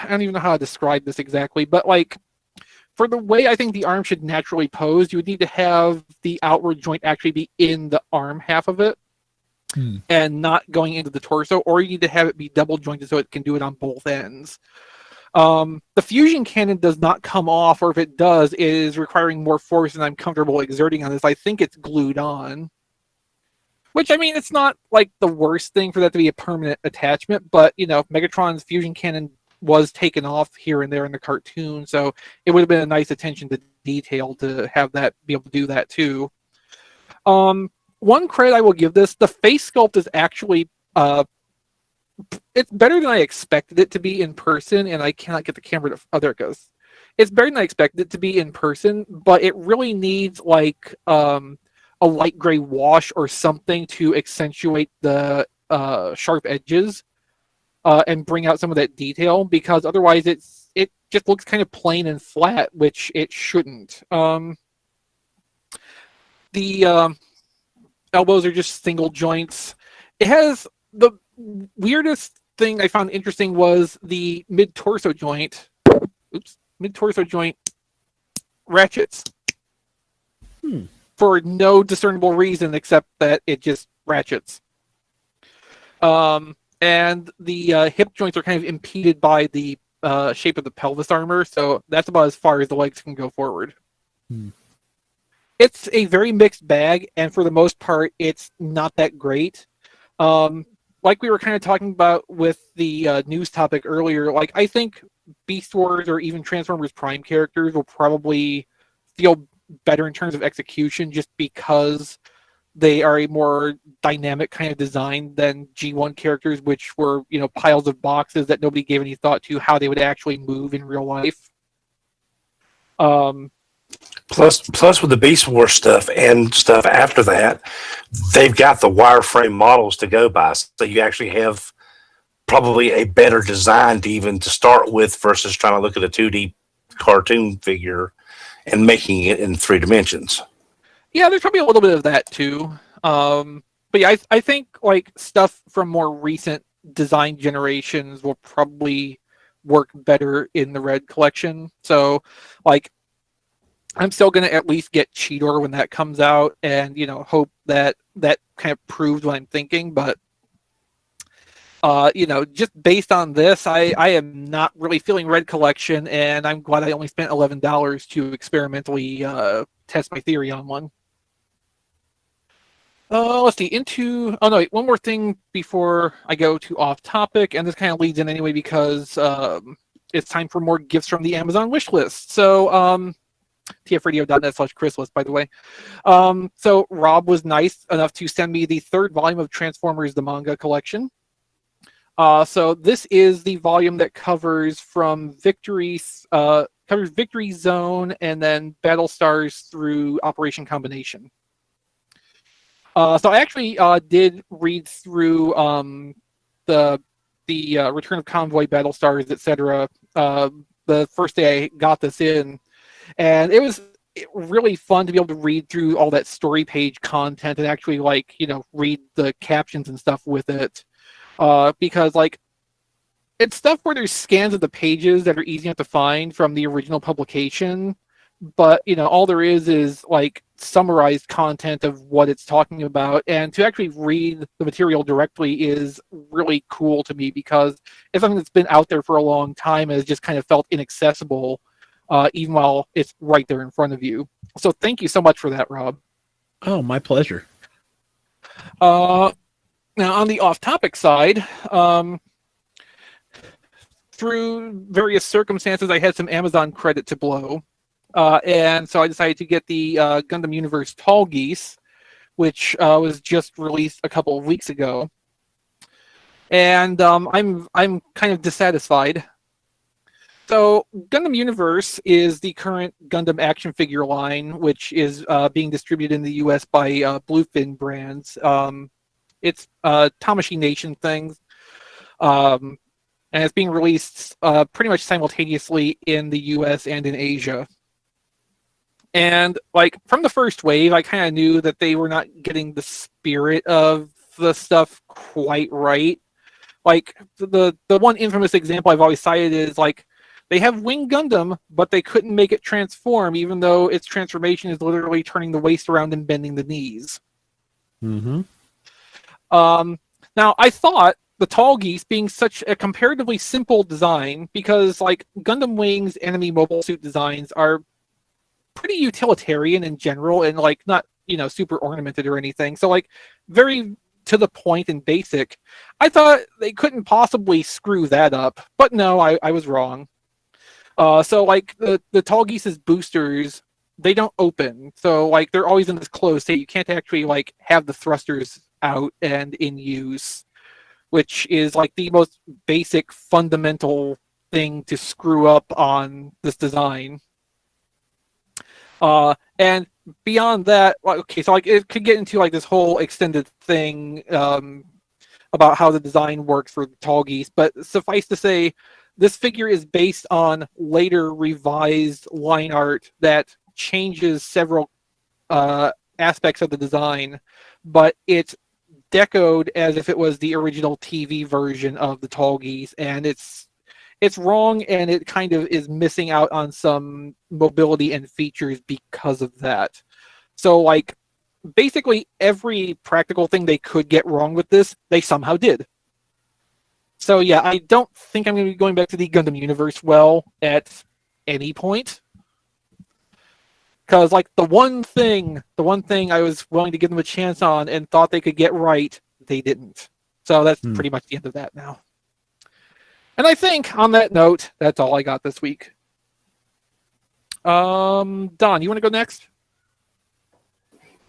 don't even know how to describe this exactly, but like, for the way I think the arm should naturally pose, you would need to have the outward joint actually be in the arm half of it and not going into the torso, or you need to have it be double jointed so it can do it on both ends. The fusion cannon does not come off, or if it does, it is requiring more force than I'm comfortable exerting on this. I think it's glued on. Which, I mean, it's not like the worst thing for that to be a permanent attachment, but, Megatron's fusion cannon was taken off here and there in the cartoon, so it would have been a nice attention to detail to have that be able to do that too. One credit I will give this, the face sculpt is actually it's better than I expected it to be in person, and I cannot get the camera to... Oh, there it goes. it's better than I expected it to be in person, but it really needs like a light gray wash or something to accentuate the sharp edges and bring out some of that detail, because otherwise it just looks kind of plain and flat, which it shouldn't. The elbows are just single joints. It has the weirdest thing I found interesting was the mid-torso joint. Mid-torso joint ratchets for no discernible reason except that it just ratchets. And the hip joints are kind of impeded by the shape of the pelvis armor, so that's about as far as the legs can go forward. It's a very mixed bag, and for the most part, it's not that great. Like we were kind of talking about with the news topic earlier, like I think Beast Wars or even Transformers Prime characters will probably feel better in terms of execution just because they are a more dynamic kind of design than G1 characters, which were, you know, piles of boxes that nobody gave any thought to how they would actually move in real life. Plus with the Beast Wars stuff and stuff after that, they've got the wireframe models to go by, so you actually have probably a better design to even to start with versus trying to look at a 2D cartoon figure and making it in 3 dimensions. Yeah, there's probably a little bit of that too. But yeah, I think like stuff from more recent design generations will probably work better in the Red collection. So like I'm still going to at least get Cheetor when that comes out and, you know, hope that that kind of proves what I'm thinking. But, you know, just based on this, I am not really feeling Red collection, and I'm glad I only spent $11 to experimentally test my theory on one. Let's see, one more thing before I go to off topic, and this kind of leads in anyway because it's time for more gifts from the Amazon wish list. So, tfradio.net/Chrislist, by the way. So Rob was nice enough to send me the 3rd volume of Transformers the Manga collection. So this is the volume that covers from Victory Zone and then Battlestars through Operation Combination. So I actually did read through the Return of Convoy, Battlestars, etc. The first day I got this in. And it was really fun to be able to read through all that story page content and actually, like, you know, read the captions and stuff with it. Because, like, it's stuff where there's scans of the pages that are easy enough to find from the original publication. But, you know, all there is like, summarized content of what it's talking about. And to actually read the material directly is really cool to me because it's something that's been out there for a long time and has just kind of felt inaccessible. Even while it's right there in front of you. So thank you so much for that, Rob. Oh, my pleasure. Now, on the off-topic side, through various circumstances, I had some Amazon credit to blow. And so I decided to get the Gundam Universe Tallgeese, which was just released a couple of weeks ago. And I'm kind of dissatisfied. So, Gundam Universe is the current Gundam action figure line, which is being distributed in the U.S. by Bluefin Brands. It's Tamashii Nation things, and it's being released pretty much simultaneously in the U.S. and in Asia. And, like, from the first wave, I kind of knew that they were not getting the spirit of the stuff quite right. Like, the one infamous example I've always cited is, like, they have Wing Gundam, but they couldn't make it transform, even though its transformation is literally turning the waist around and bending the knees. Mm-hmm. Now, I thought the Tallgeese being such a comparatively simple design, because like Gundam Wing's enemy mobile suit designs are pretty utilitarian in general and like not, you know, super ornamented or anything. So like very to the point and basic. I thought they couldn't possibly screw that up, but no, I was wrong. So like the Tallgeese's boosters, they don't open. So like they're always in this closed state. You can't actually like have the thrusters out and in use, which is like the most basic fundamental thing to screw up on this design. And beyond that, okay, so like it could get into like this whole extended thing about how the design works for Tallgeese, but suffice to say, this figure is based on later revised line art that changes several aspects of the design, but it's decoed as if it was the original TV version of the Tallgeese, and it's wrong, and it kind of is missing out on some mobility and features because of that. So, like, basically every practical thing they could get wrong with this, they somehow did. So, yeah, I don't think I'm going to be going back to the Gundam universe well at any point. Because, like, the one thing I was willing to give them a chance on and thought they could get right, they didn't. So that's pretty much the end of that now. And I think, on that note, that's all I got this week. Don, you want to go next?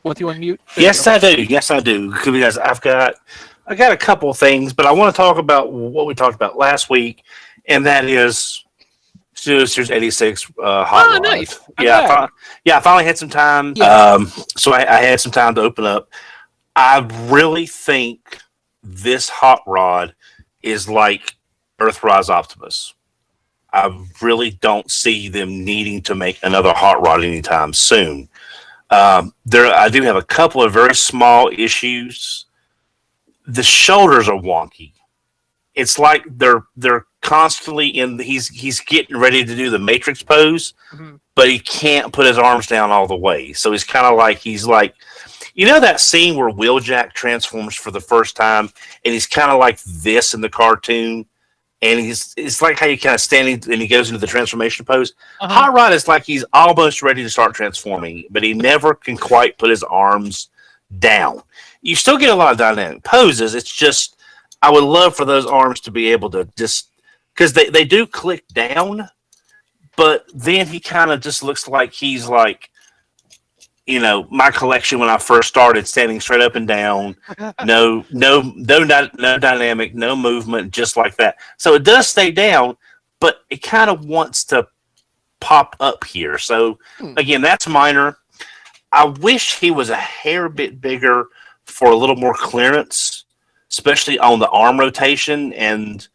Want you unmute? Yes, I do. Yes, I do. Because I got a couple of things, but I want to talk about what we talked about last week, and that is Series 86 Hot Rod. Nice. I finally had some time. Yeah. So I had some time to open up. I really think this Hot Rod is like Earthrise Optimus. I really don't see them needing to make another Hot Rod anytime soon. I do have a couple of very small issues. The shoulders are wonky. It's like they're constantly he's getting ready to do the Matrix pose, but he can't put his arms down all the way. So he's kind of like you know that scene where Wheeljack transforms for the first time, and he's kind of like this in the cartoon. And it's like how you kind of standing and he goes into the transformation pose. Hot Rod is like he's almost ready to start transforming, but he never can quite put his arms down. You still get a lot of dynamic poses. It's just, I would love for those arms to be able to just, because they do click down, but then he kind of just looks like he's like, you know, my collection when I first started, standing straight up and down, no dynamic, no movement, just like that. So it does stay down, but it kind of wants to pop up here. So again, that's minor. I wish he was a hair bit bigger for a little more clearance, especially on the arm rotation. And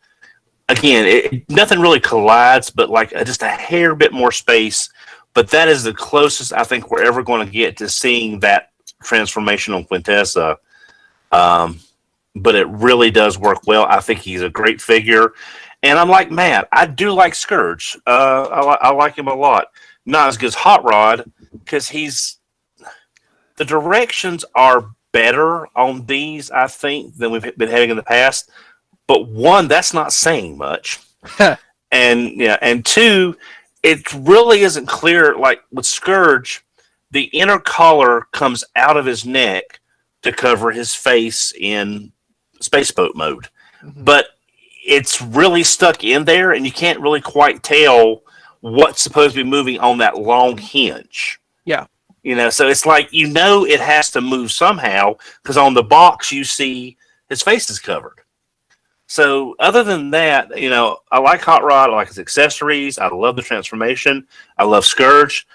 again, nothing really collides, but like just a hair bit more space. But that is the closest I think we're ever going to get to seeing that transformation on Quintessa. But it really does work well. I think he's a great figure. And I'm like Matt, I do like Scourge. I like him a lot. Not as good as Hot Rod, because the directions are better on these, I think, than we've been having in the past. But one, that's not saying much. And two, it really isn't clear. Like with Scourge, the inner collar comes out of his neck to cover his face in spaceboat mode. But it's really stuck in there, and you can't really quite tell what's supposed to be moving on that long hinge. Yeah. You know, so it's like, you know, it has to move somehow, because on the box you see his face is covered. So other than that, you know, I like Hot Rod. I like his accessories. I love the transformation. I love Scourge.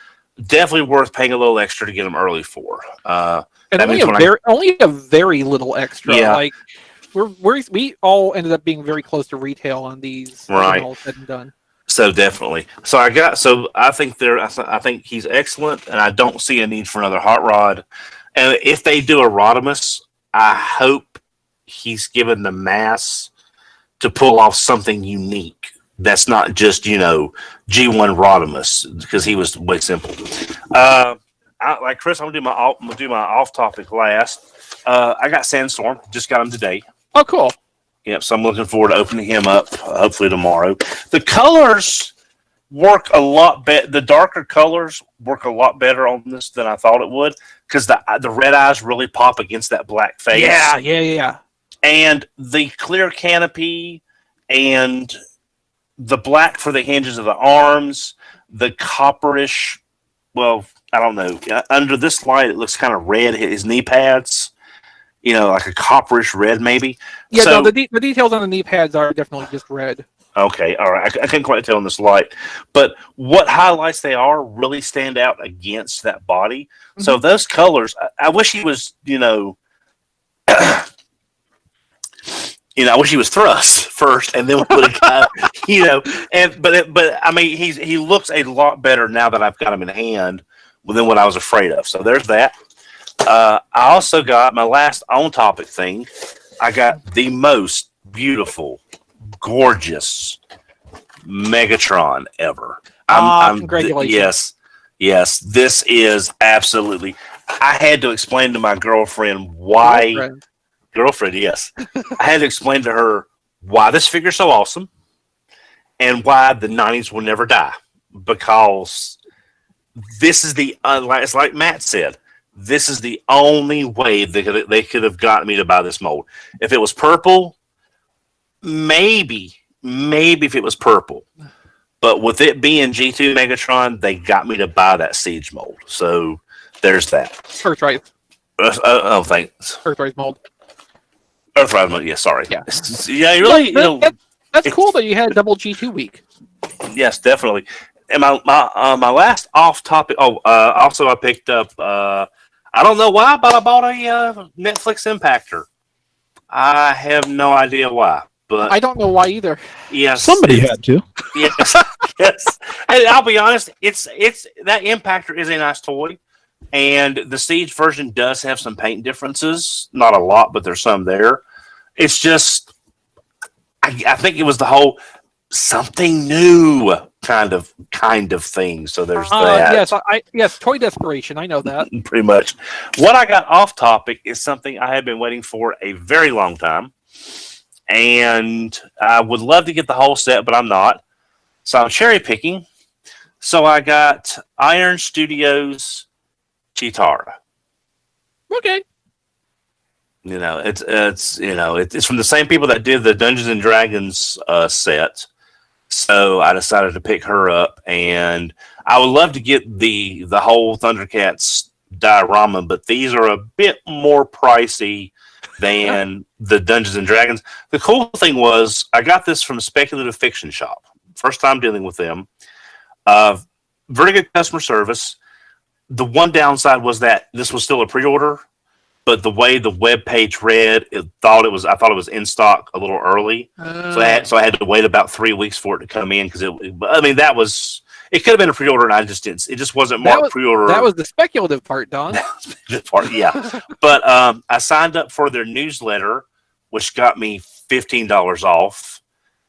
Definitely worth paying a little extra to get them early for. And only a very little extra. Yeah. Like we all ended up being very close to retail on these. Right. All said and done. So definitely. I think he's excellent, and I don't see a need for another Hot Rod. And if they do a Rodimus, I hope he's given the mass to pull off something unique. That's not just, you know, G1 Rodimus, because he was way simple. Like Chris, I'm gonna do my off topic last. I got Sandstorm. Just got him today. Oh, cool. Yep. So I'm looking forward to opening him up. Hopefully tomorrow. The colors work a lot better. The darker colors work a lot better on this than I thought it would, because the red eyes really pop against that black face. Yeah. And the clear canopy and the black for the hinges of the arms, the copperish, well, I don't know. Under this light, it looks kind of red. His knee pads, you know, like a copperish red maybe. Yeah, so, no, the details on the knee pads are definitely just red. Okay, all right. I can't quite tell in this light, but what highlights they are really stand out against that body. Mm-hmm. So those colors, I wish he was, I wish he was thrust first, and then would have got, but I mean, he looks a lot better now that I've got him in hand than what I was afraid of. So there's that. I also got my last on-topic thing. I got the most beautiful, gorgeous Megatron ever. Congratulations. Yes. This is absolutely. I had to explain to my girlfriend why. Girlfriend, yes. I had to explain to her why this figure's so awesome and why the 90s will never die. Because this is it's like Matt said, this is the only way they could have gotten me to buy this mold. If it was purple, maybe if it was purple. But with it being G2 Megatron, they got me to buy that Siege mold. So there's that. Earthrise. Thanks. Earthrise mold. Earthrise mold, yeah, sorry. Yeah, you really, that's cool that you had double G2 week. Yes, definitely. And my last off topic. Also I picked up. I don't know why, but I bought a Netflix Impactor. I have no idea why, but I don't know why either. Yes, somebody had to. Yes, yes. And I'll be honest, it's that Impactor is a nice toy, and the Siege version does have some paint differences. Not a lot, but there's some there. It's just, I think it was the whole something new kind of thing. So there's that. Yes, toy desperation. I know that. Pretty much. What I got off topic is something I have been waiting for a very long time, and I would love to get the whole set, but I'm not. So I'm cherry picking. So I got Iron Studios Chitara. Okay. It's from the same people that did the Dungeons and Dragons set. So I decided to pick her up, and I would love to get the whole Thundercats diorama, but these are a bit more pricey than the Dungeons and Dragons. The cool thing was I got this from Speculative Fiction Shop. First time dealing with them. Very good customer service. The one downside was that this was still a pre-order, but the way the web page read, I thought it was in stock a little early. So I had to wait about 3 weeks for it to come in because it could have been a pre-order, and I just didn't. It just wasn't marked pre-order. That was the speculative part, Don. The part, yeah. But I signed up for their newsletter, which got me $15 off.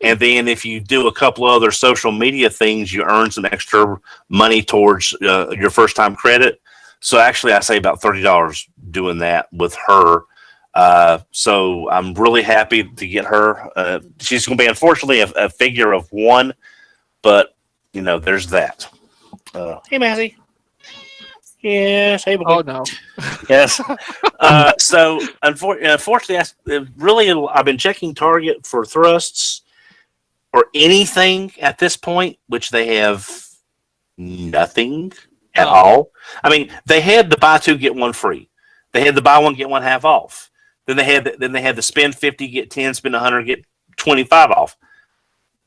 And then if you do a couple of other social media things, you earn some extra money towards your first time credit. So actually, I say about $30 doing that with her. So I'm really happy to get her. She's going to be, unfortunately, a figure of one, but there's that. Hey, Mazzy. Yes. Hey, boy. Oh no. Yes. So unfortunately, I've been checking Target for thrusts or anything at this point, which they have nothing at all. I mean, they had the buy two get one free. They had the buy one get one half off. Then they had the spend 50 get 10, spend 100 get 25 off.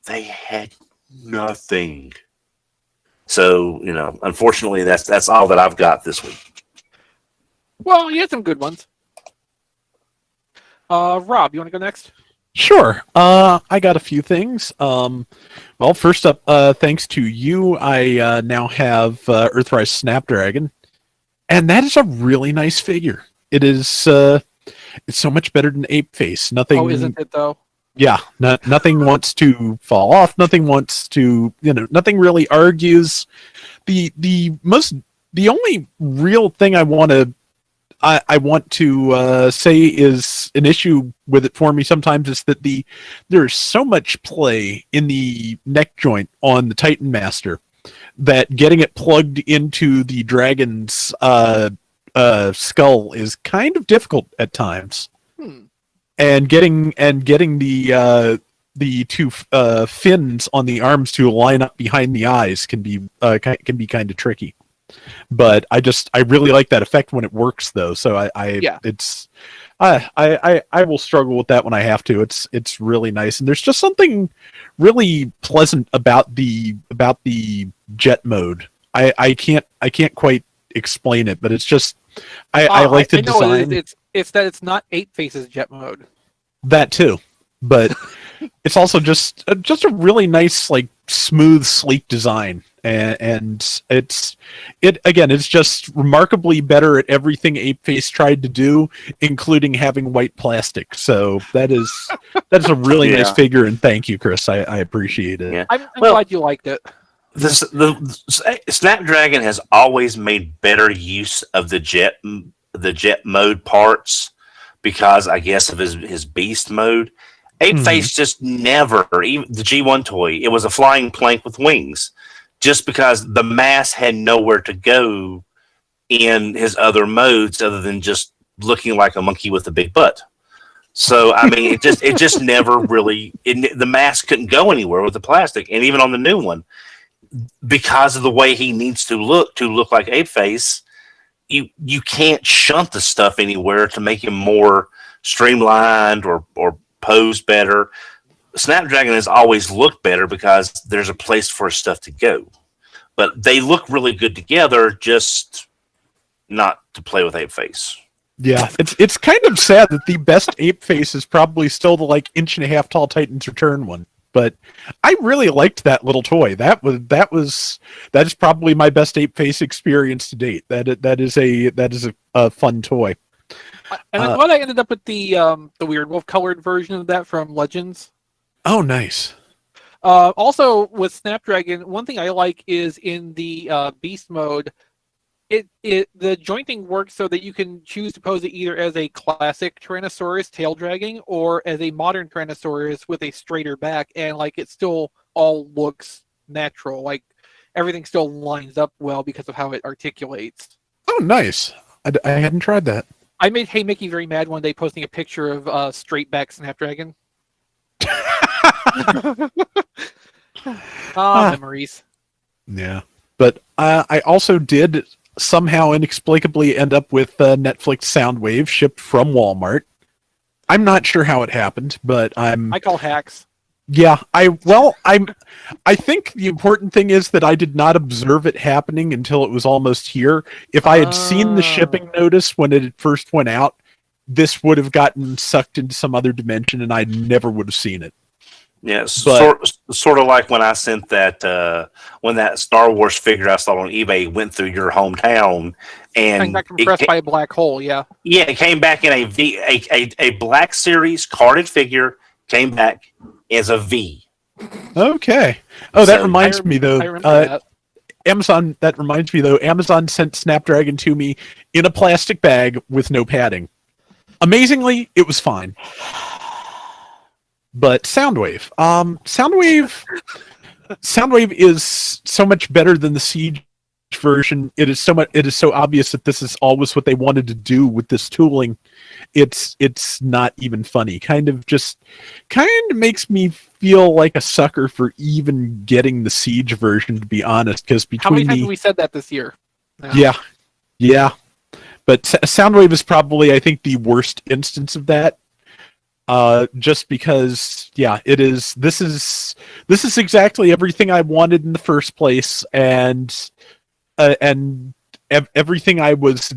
They had nothing. So unfortunately, that's all that I've got this week. Well, you had some good ones. Rob, you want to go next? Sure. I got a few things. Well, first up, thanks to you, I now have Earthrise Snapdragon, and that is a really nice figure. It is. It's so much better than Ape Face. Nothing. Oh, isn't it though? Yeah. Nothing wants to fall off. Nothing wants to. Nothing really argues. The only real thing I want to say is an issue with it for me sometimes is that there's so much play in the neck joint on the Titan Master that getting it plugged into the dragon's skull is kind of difficult at times. And getting the two fins on the arms to line up behind the eyes can be kind of tricky. But I really like that effect when it works, though. So I will struggle with that when I have to. It's really nice, and there's just something really pleasant about the jet mode. I can't quite explain it, but it's just I like the design. It's that it's not 8 faces jet mode. That too, but it's also just a really nice, like, smooth, sleek design, and it's just remarkably better at everything Apeface tried to do, including having white plastic. So that's a really nice figure, and thank you, Chris. I appreciate it. Yeah. I'm glad you liked it. The Snapdragon has always made better use of the jet mode parts because, I guess, of his beast mode. Apeface just never, even the G1 toy, it was a flying plank with wings, just because the mass had nowhere to go in his other modes other than just looking like a monkey with a big butt. So I mean, it just never really, the mass couldn't go anywhere with the plastic, and even on the new one, because of the way he needs to look like Apeface, you can't shunt the stuff anywhere to make him more streamlined or pose better. Snapdragon has always looked better because there's a place for stuff to go. But they look really good together, just not to play with Apeface. Yeah, it's kind of sad that the best Apeface is probably still the, like, 1.5 tall Titan's Return one. But I really liked that little toy. That is probably my best Apeface experience to date. That is a fun toy. And I'm glad I ended up with the weird wolf-colored version of that from Legends. Oh, nice. Also, with Snapdragon, one thing I like is in the Beast mode, the jointing works so that you can choose to pose it either as a classic Tyrannosaurus tail dragging or as a modern Tyrannosaurus with a straighter back, and like it still all looks natural. Like everything still lines up well because of how it articulates. Oh, nice. I hadn't tried that. I made Hey Mickey very mad one day posting a picture of straight back Snapdragon. Memories. Yeah, but I also did somehow inexplicably end up with Netflix Soundwave shipped from Walmart. I'm not sure how it happened, but I call hacks. Yeah, I think the important thing is that I did not observe it happening until it was almost here. If I had seen the shipping notice when it first went out, this would have gotten sucked into some other dimension and I never would have seen it. Yeah, sort of like when I sent that when that Star Wars figure I saw on eBay went through your hometown and got compressed by a black hole. Yeah, it came back in a Black Series carded figure. Came back as a V. Okay. Oh, that reminds me though. I remember that. Amazon. That reminds me though. Amazon sent Snapdragon to me in a plastic bag with no padding. Amazingly, it was fine. But Soundwave. Soundwave is so much better than the Siege version. It is so obvious that this is always what they wanted to do with this tooling. It's not even funny. Kind of makes me feel like a sucker for even getting the Siege version, to be honest. Because how many times have we said that this year? Yeah. But Soundwave is probably, I think, the worst instance of that. Just because, it is. This is exactly everything I wanted in the first place, and everything I was,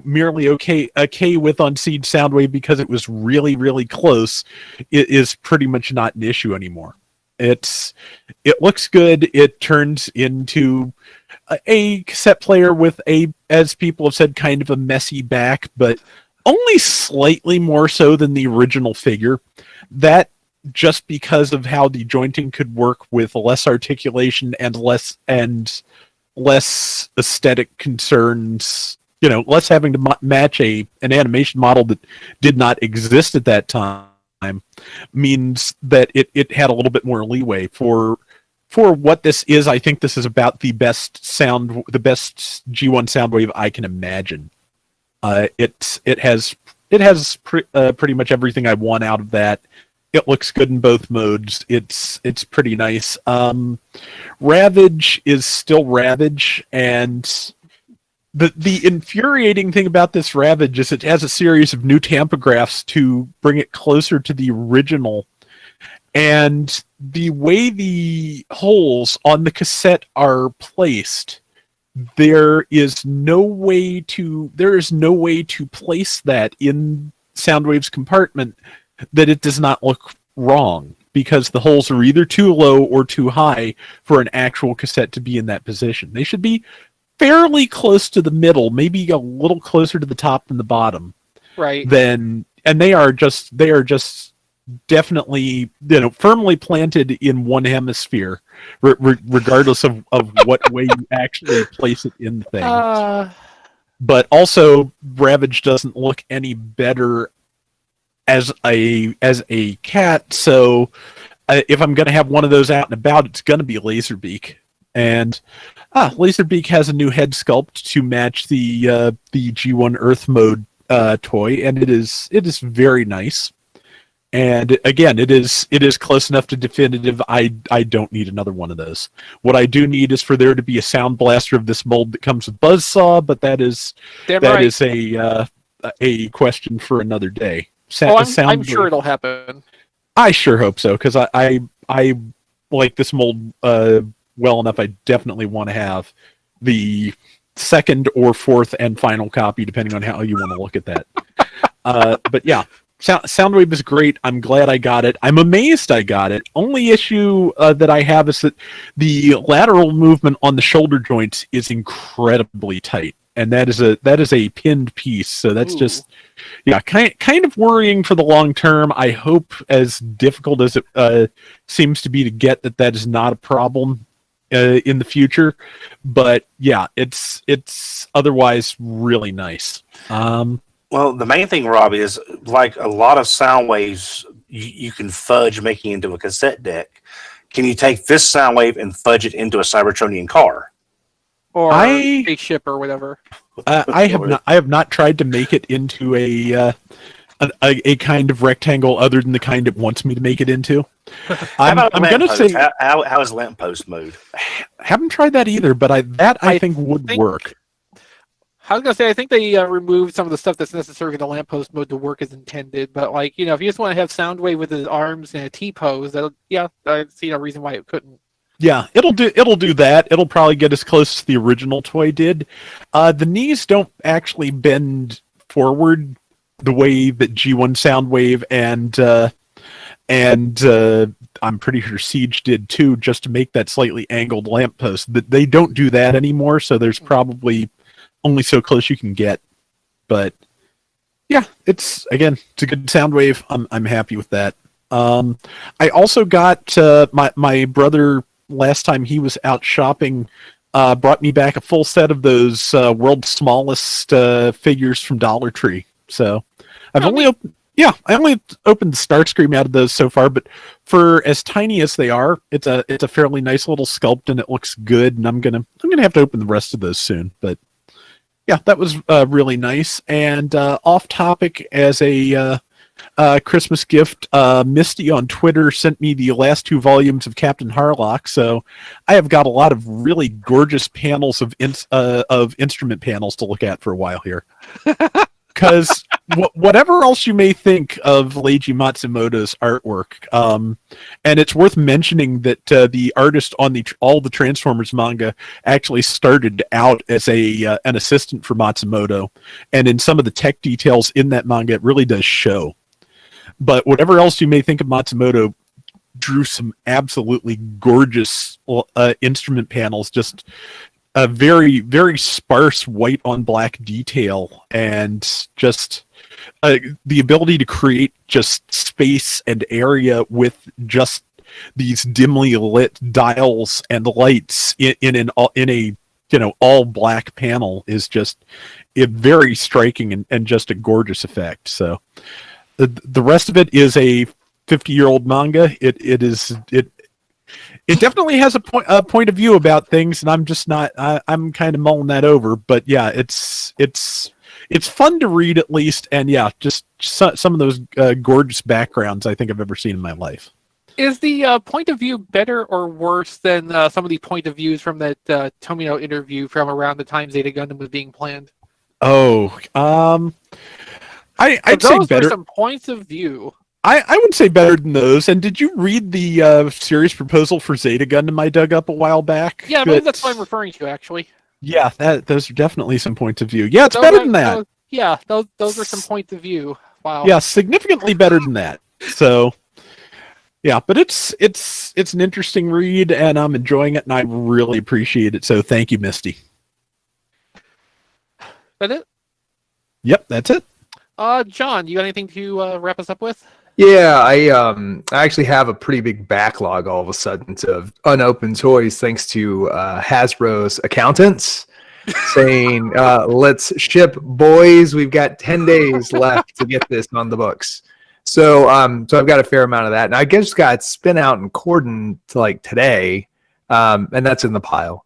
merely okay with on Siege Soundwave because it was really, really close. It is pretty much not an issue anymore. It looks good. It turns into a cassette player with as people have said, kind of a messy back, but only slightly more so than the original figure. That just because of how the jointing could work with less articulation and less aesthetic concerns, less having to match an animation model that did not exist at that time, means that it had a little bit more leeway for what this is. I think this is about the best G1 Soundwave I can imagine. It has pretty much everything I want out of that. It looks good in both modes. It's pretty nice. Ravage is still Ravage, and The infuriating thing about this Ravage is it has a series of new tamphographs to bring it closer to the original, and the way the holes on the cassette are placed, there is no way to place that in Soundwave's compartment that it does not look wrong, because the holes are either too low or too high for an actual cassette to be in that position. They should be fairly close to the middle, maybe a little closer to the top than the bottom. Right. And they are just definitely, firmly planted in one hemisphere, regardless of what way you actually place it in the thing. But also, Ravage doesn't look any better as a cat, so if I'm going to have one of those out and about, it's going to be Laserbeak. And Laserbeak has a new head sculpt to match the G1 Earth mode toy, and it is very nice. And again, it is close enough to definitive. I don't need another one of those. What I do need is for there to be a sound blaster of this mold that comes with Buzzsaw, but that is a question for another day. I'm sure it'll happen. I sure hope so, because I like this mold well enough. I definitely want to have the second or fourth and final copy, depending on how you want to look at that. But yeah, Soundwave is great. I'm glad I got it. I'm amazed I got it. Only issue that I have is that the lateral movement on the shoulder joints is incredibly tight, and that is a pinned piece. So that's just kind of worrying for the long term. I hope, as difficult as it seems to be to get, that is not a problem in the future. But yeah, it's otherwise really nice. Well, the main thing, Rob, is like a lot of sound waves you can fudge making into a cassette deck. Can you take this sound wave and fudge it into a Cybertronian car? Or a spaceship or whatever. I have not tried to make it into a kind of rectangle other than the kind it wants me to make it into. I'm going to say, how is lamppost mode? Haven't tried that either, but I think would work. I was going to say, I think they removed some of the stuff that's necessary for the lamppost mode to work as intended. But, if you just want to have Soundwave with his arms in a T-pose, I see no reason why it couldn't. Yeah, it'll do that. It'll probably get as close as the original toy did. The knees don't actually bend forward the way that G1 Soundwave and I'm pretty sure Siege did too, just to make that slightly angled lamppost. They don't do that anymore, so there's probably only so close you can get. But yeah, it's a good Soundwave. I'm happy with that. I also got my brother, last time he was out shopping, brought me back a full set of those world's smallest figures from Dollar Tree. So I only opened the Starscream out of those so far, but for as tiny as they are, it's a fairly nice little sculpt, and it looks good. And I'm gonna have to open the rest of those soon. But yeah, that was really nice. And off topic, as a Christmas gift, Misty on Twitter sent me the last 2 volumes of Captain Harlock, so I have got a lot of really gorgeous panels of instrument panels to look at for a while here. Because whatever else you may think of Leiji Matsumoto's artwork, and it's worth mentioning that the artist on all the Transformers manga actually started out as an assistant for Matsumoto, and in some of the tech details in that manga, it really does show. But whatever else you may think of Matsumoto, drew some absolutely gorgeous instrument panels, just a very, very sparse white on black detail, and just the ability to create just space and area with just these dimly lit dials and lights in a all black panel is just very striking and just a gorgeous effect. So the rest of it is a 50-year-old manga. It definitely has a point of view about things, and I'm just not. I'm kind of mulling that over. But yeah, it's fun to read at least, and yeah, just some of those gorgeous backgrounds I think I've ever seen in my life. Is the point of view better or worse than some of the point of views from that Tomino interview from around the time Zeta Gundam was being planned? Oh, I'd say Those better. were some points of view. I would say better than those. And did you read the series proposal for Zeta Gundam I dug up a while back? Yeah, I believe that's what I'm referring to, actually. Yeah, those are definitely some points of view. Yeah, it's better than that. Those are some points of view. Wow. Yeah, significantly better than that. So, yeah, but it's an interesting read, and I'm enjoying it, and I really appreciate it. So, thank you, Misty. That it? Yep, that's it. John, you got anything to wrap us up with? Yeah, I actually have a pretty big backlog all of a sudden of unopened toys thanks to Hasbro's accountants saying, let's ship, boys. We've got 10 days left to get this on the books. So I've got a fair amount of that. And I just got spin out and cordoned to like today, and that's in the pile.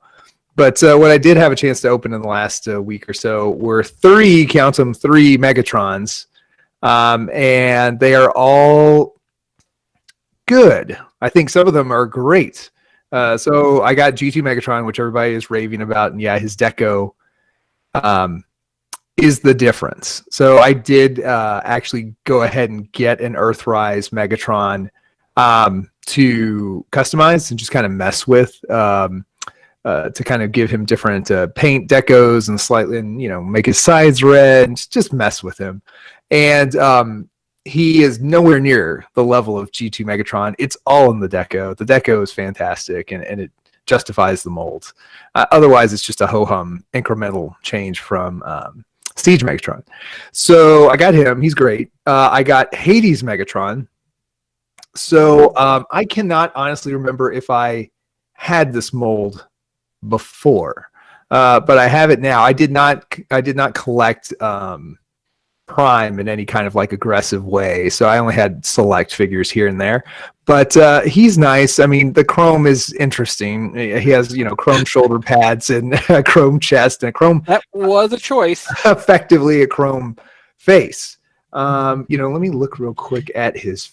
But what I did have a chance to open in the last week or so were three Megatrons. And they are all good. I think some of them are great. So I got G2 Megatron, which everybody is raving about. And yeah, his deco is the difference. So I did actually go ahead and get an Earthrise Megatron to customize and just kind of mess with. To kind of give him different paint decos and slightly, make his sides red and just mess with him. And he is nowhere near the level of G2 Megatron. It's all in the deco. The deco is fantastic, and it justifies the mold. Otherwise, it's just a ho-hum incremental change from Siege Megatron. So I got him. He's great. I got Hades Megatron. So I cannot honestly remember if I had this mold before, but I have it now. I did not collect Prime in any kind of like aggressive way, so I only had select figures here and there. But he's nice. I mean, the chrome is interesting. He has chrome shoulder pads and a chrome chest and a chrome. That was a choice. Effectively a chrome face. Let me look real quick at his.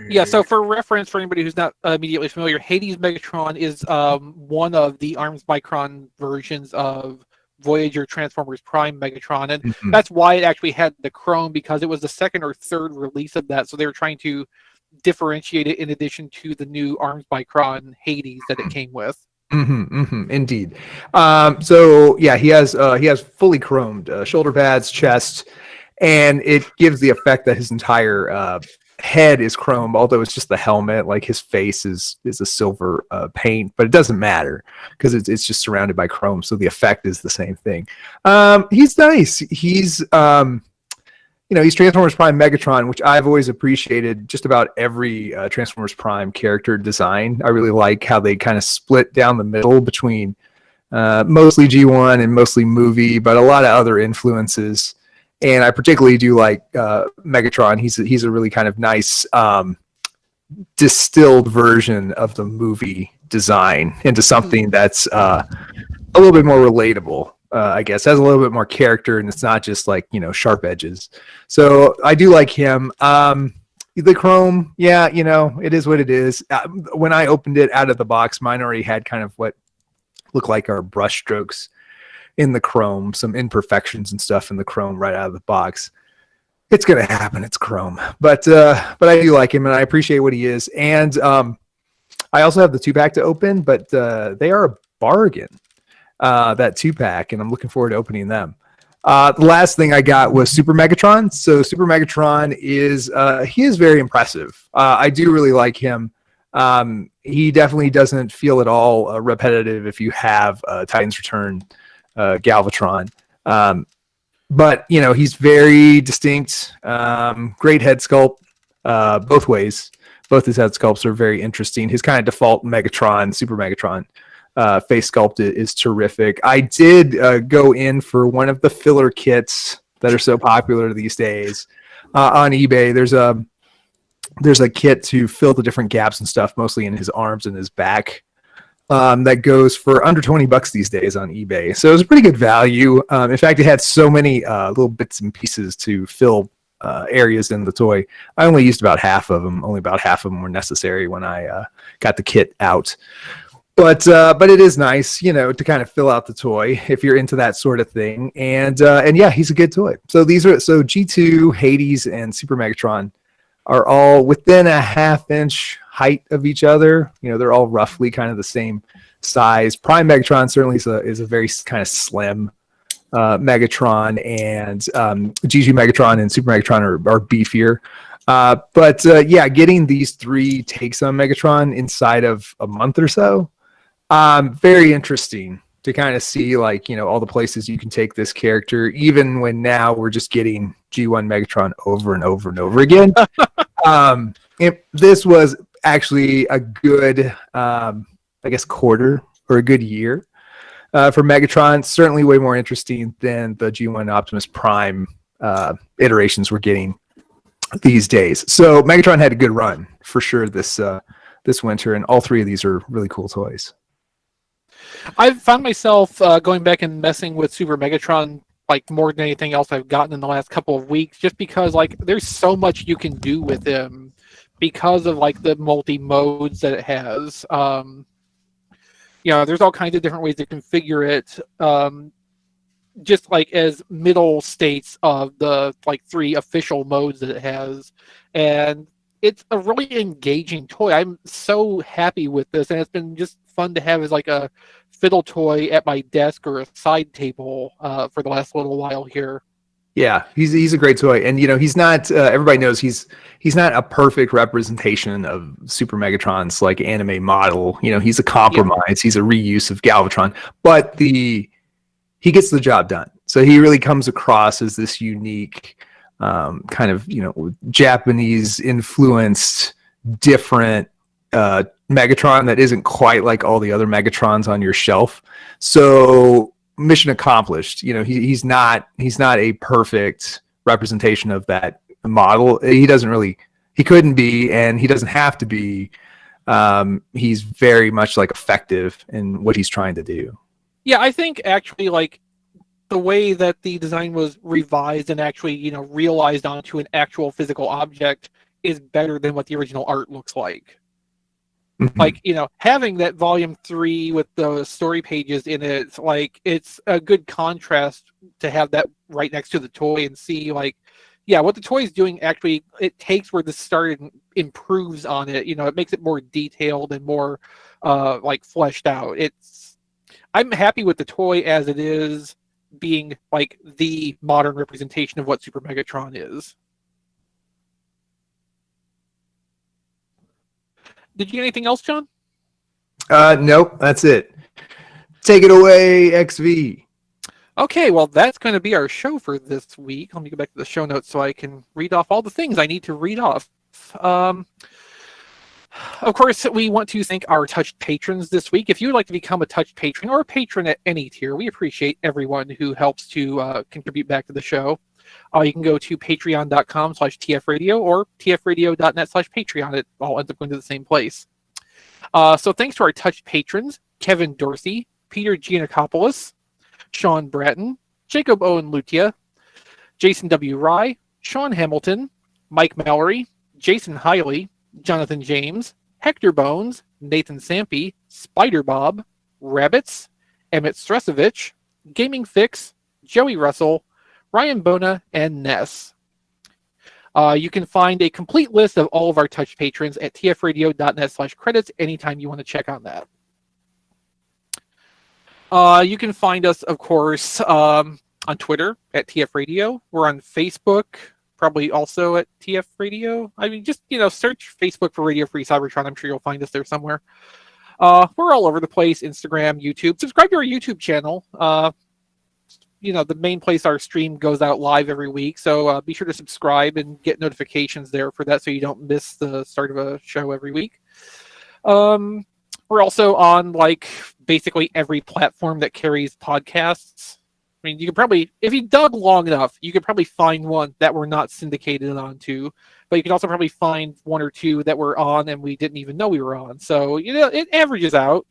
Yeah, so for reference, for anybody who's not immediately familiar, Hades Megatron is one of the Arms Micron versions of Voyager Transformers Prime Megatron, and that's why it actually had the chrome, because it was the second or third release of that, so they were trying to differentiate it in addition to the new Arms Micron Hades that it came with. Indeed. So yeah, he has fully chromed shoulder pads, chest, and it gives the effect that his entire head is chrome, although it's just the helmet. Like his face is a silver paint, but it doesn't matter because it's just surrounded by chrome, so the effect is the same thing. He's nice. He's he's Transformers Prime Megatron, which I've always appreciated just about every Transformers Prime character design. I really like how they kind of split down the middle between mostly G1 and mostly movie, but a lot of other influences. And I particularly do like Megatron. He's a really kind of nice distilled version of the movie design into something that's a little bit more relatable, I guess. Has a little bit more character, and it's not just like, sharp edges. So I do like him. The chrome, yeah, it is what it is. When I opened it out of the box, mine already had kind of what looked like our brush strokes in the chrome, some imperfections and stuff in the chrome right out of the box. It's gonna happen. It's chrome, but I do like him, and I appreciate what he is. And I also have the 2-pack to open, but they are a bargain. That 2-pack, and I'm looking forward to opening them. The last thing I got was Super Megatron. So Super Megatron he is very impressive. I do really like him. He definitely doesn't feel at all repetitive if you have Titan's Return Galvatron. But he's very distinct. Great head sculpt both ways. Both his head sculpts are very interesting. His kind of default Megatron, Super Megatron face sculpt is terrific. I did go in for one of the filler kits that are so popular these days on eBay. There's a kit to fill the different gaps and stuff, mostly in his arms and his back. That goes for under $20 these days on eBay. So it was a pretty good value. In fact, it had so many little bits and pieces to fill areas in the toy. I only used about half of them. Only about half of them were necessary when I got the kit out. But it is nice, to kind of fill out the toy if you're into that sort of thing. And yeah, he's a good toy. So G2, Hades, and Super Megatron are all within a half-inch height of each other. They're all roughly kind of the same size. Prime Megatron certainly is a very kind of slim Megatron, and G2 Megatron and Super Megatron are beefier. But yeah, getting these 3 takes on Megatron inside of a month or so, very interesting to kind of see, all the places you can take this character, even when now we're just getting G1 Megatron over and over and over again. This was actually a good, quarter or a good year for Megatron. Certainly way more interesting than the G1 Optimus Prime iterations we're getting these days. So Megatron had a good run for sure this winter, and all 3 of these are really cool toys. I've found myself going back and messing with Super Megatron more than anything else I've gotten in the last couple of weeks, just because there's so much you can do with him because of the multi modes that it has. There's all kinds of different ways to configure it. Just as middle states of the 3 official modes that it has, and it's a really engaging toy. I'm so happy with this, and it's been just fun to have as a fiddle toy at my desk or a side table for the last little while here. Yeah, he's a great toy, and he's not. Everybody knows he's not a perfect representation of Super Megatron's anime model. He's a compromise. Yeah. He's a reuse of Galvatron, but he gets the job done. So he really comes across as this unique, kind of Japanese influenced, different Megatron that isn't quite like all the other Megatrons on your shelf. So mission accomplished. He's not a perfect representation of that model. He couldn't be, and he doesn't have to be. He's very much effective in what he's trying to do. Yeah, I think actually the way that the design was revised and actually realized onto an actual physical object is better than what the original art looks like. Mm-hmm. Having that volume 3 with the story pages in it, it's a good contrast to have that right next to the toy and see what the toy is doing. Actually, it takes where this started and improves on it. It makes it more detailed and more fleshed out. I'm happy with the toy as it is, being the modern representation of what Super Megatron is. Did you get anything else, John? Nope, that's it. Take it away, Exvee. Okay, well, that's going to be our show for this week. Let me go back to the show notes so I can read off all the things I need to read off. Of course, we want to thank our Touched patrons this week. If you would like to become a Touched patron or a patron at any tier, we appreciate everyone who helps to contribute back to the show. You can go to patreon.com/tfradio or tfradio.net/Patreon. It all ends up going to the same place. So thanks to our Touched patrons, Kevin Dorsey, Peter Giannakopoulos, Sean Bratton, Jacob Owen Lutia, Jason W. Rye, Sean Hamilton, Mike Mallory, Jason Hiley, Jonathan James, Hector Bones, Nathan Sampy, Spider Bob, Rabbits, Emmett Stresovich, Gaming Fix, Joey Russell, Ryan Bona, and Ness. You can find a complete list of all of our Touch patrons at tfradio.net/credits anytime you want to check on that. You can find us, of course, on Twitter at TFRadio. We're on Facebook, probably also at TF Radio. I mean, just, search Facebook for Radio Free Cybertron. I'm sure you'll find us there somewhere. We're all over the place, Instagram, YouTube. Subscribe to our YouTube channel. The main place our stream goes out live every week. So be sure to subscribe and get notifications there for that so you don't miss the start of a show every week. We're also on basically every platform that carries podcasts. I mean, you could probably, if you dug long enough, you could probably find one that we're not syndicated onto, but you can also probably find one or two that we're on and we didn't even know we were on. So, it averages out,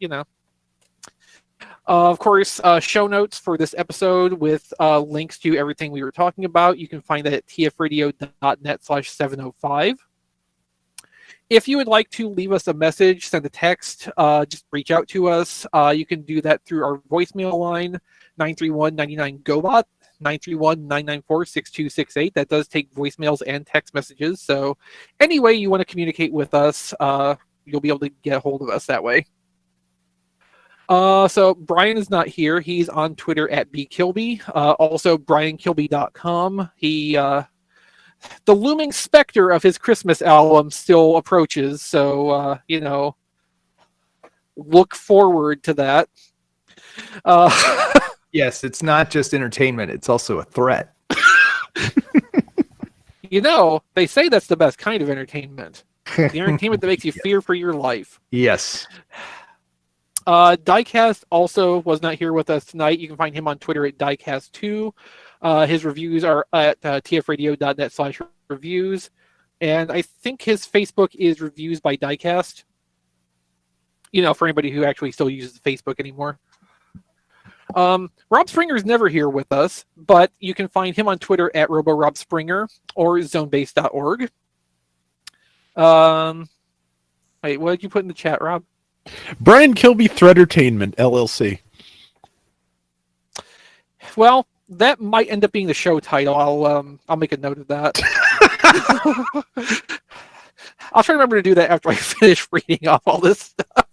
Of course, show notes for this episode with links to everything we were talking about. You can find that at tfradio.net/705. If you would like to leave us a message, send a text, just reach out to us. You can do that through our voicemail line, 931-99-GOBOT, 931-994-6268. That does take voicemails and text messages. So any way you want to communicate with us, you'll be able to get a hold of us that way. So Brian is not here. He's on Twitter at bkilby. Also, briankilby.com. The looming specter of his Christmas album still approaches, so look forward to that. Yes, it's not just entertainment; it's also a threat. They say that's the best kind of entertainment. The entertainment that makes you fear for your life. Yes. Diecast also was not here with us tonight. You can find him on Twitter at Diecast2. His reviews are at tfradio.net/reviews. And I think his Facebook is Reviews by Diecast. For anybody who actually still uses Facebook anymore. Rob Springer is never here with us, but you can find him on Twitter at RoboRobSpringer or zonebase.org. Wait, what did you put in the chat, Rob? Brian Kilby Threadertainment, LLC. Well, that might end up being the show title. I'll make a note of that. I'll try to remember to do that after I finish reading off all this stuff.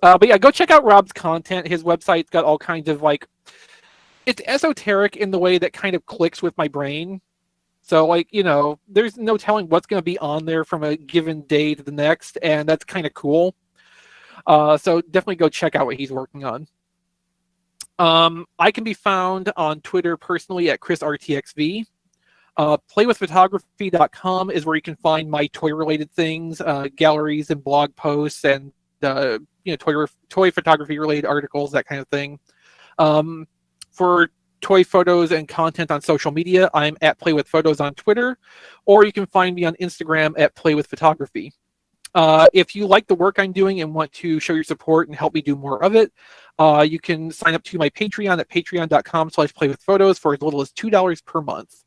But yeah, go check out Rob's content. His website's got all kinds of it's esoteric in the way that kind of clicks with my brain. So there's no telling what's going to be on there from a given day to the next, and that's kind of cool. So definitely go check out what he's working on. I can be found on Twitter personally at ChrisRTXV. Playwithphotography.com is where you can find my toy-related things, galleries and blog posts, and toy photography-related articles, that kind of thing. For toy photos and content on social media, I'm at PlayWithPhotos on Twitter, or you can find me on Instagram at PlayWithPhotography. If you like the work I'm doing and want to show your support and help me do more of it, you can sign up to my Patreon at patreon.com/playwithphotos for as little as $2 per month.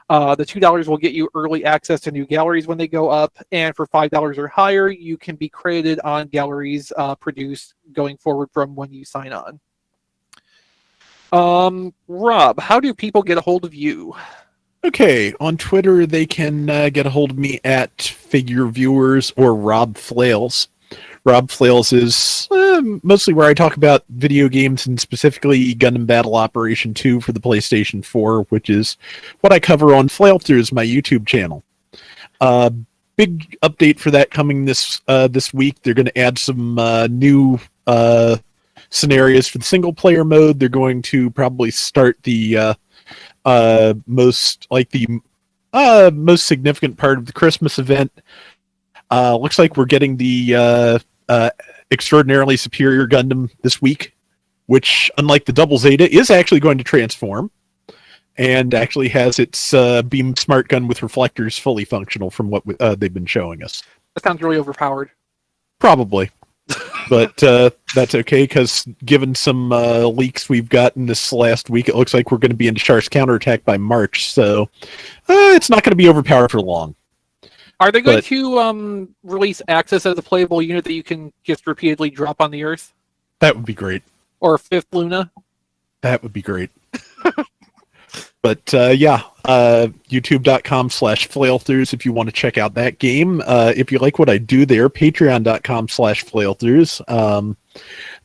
The $2 will get you early access to new galleries when they go up, and for $5 or higher, you can be credited on galleries produced going forward from when you sign on. Rob, how do people get a hold of you? Okay, on Twitter, they can get a hold of me at Figure Viewers or Rob Flails. Rob Flails is mostly where I talk about video games, and specifically Gundam Battle Operation 2 for the PlayStation 4, which is what I cover on Flailthroughs, my YouTube channel. Big update for that coming this week. They're going to add some new scenarios for the single-player mode. They're going to probably start the most significant part of the Christmas event. Looks like we're getting the extraordinarily superior Gundam this week, which, unlike the Double Zeta, is actually going to transform and actually has its beam smart gun with reflectors fully functional from what they've been showing us. That sounds really overpowered. Probably. But that's okay, because given some leaks we've gotten this last week, it looks like we're going to be into Shar's counterattack by March, so it's not going to be overpowered for long. Are they going to release Axis as a playable unit that you can just repeatedly drop on the Earth? That would be great. Or Fifth Luna? That would be great. But youtube.com/flailthroughs if you want to check out that game. If you like what I do there, patreon.com/flailthroughs.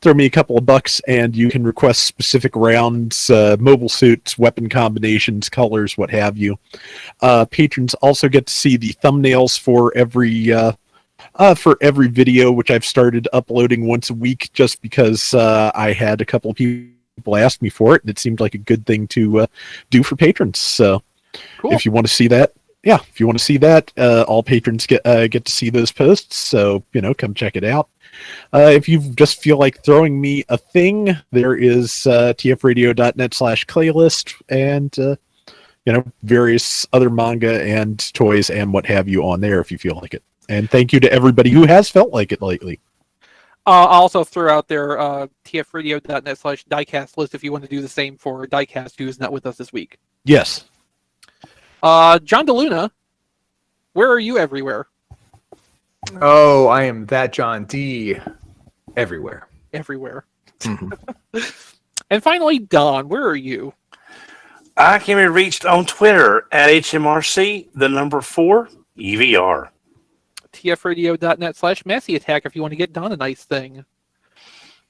Throw me a couple of bucks and you can request specific rounds, mobile suits, weapon combinations, colors, what have you. Patrons also get to see the thumbnails for every video, which I've started uploading once a week just because I had a couple of people asked me for it, and it seemed like a good thing to do for patrons. So, cool. If you want to see that, all patrons get to see those posts. So, come check it out. If you just feel like throwing me a thing, there is tfradio.net/playlist and various other manga and toys and what have you on there if you feel like it. And thank you to everybody who has felt like it lately. I'll also throw out their tfradio.net/diecast list if you want to do the same for Diecast, who is not with us this week. Yes. John DeLuna, where are you everywhere? Oh, I am that John D. Everywhere. Everywhere. Mhm. And finally, Don, where are you? I can be reached on Twitter at HMRC4 EVR. tfradio.net/Massey Attack if you want to get Don a nice thing.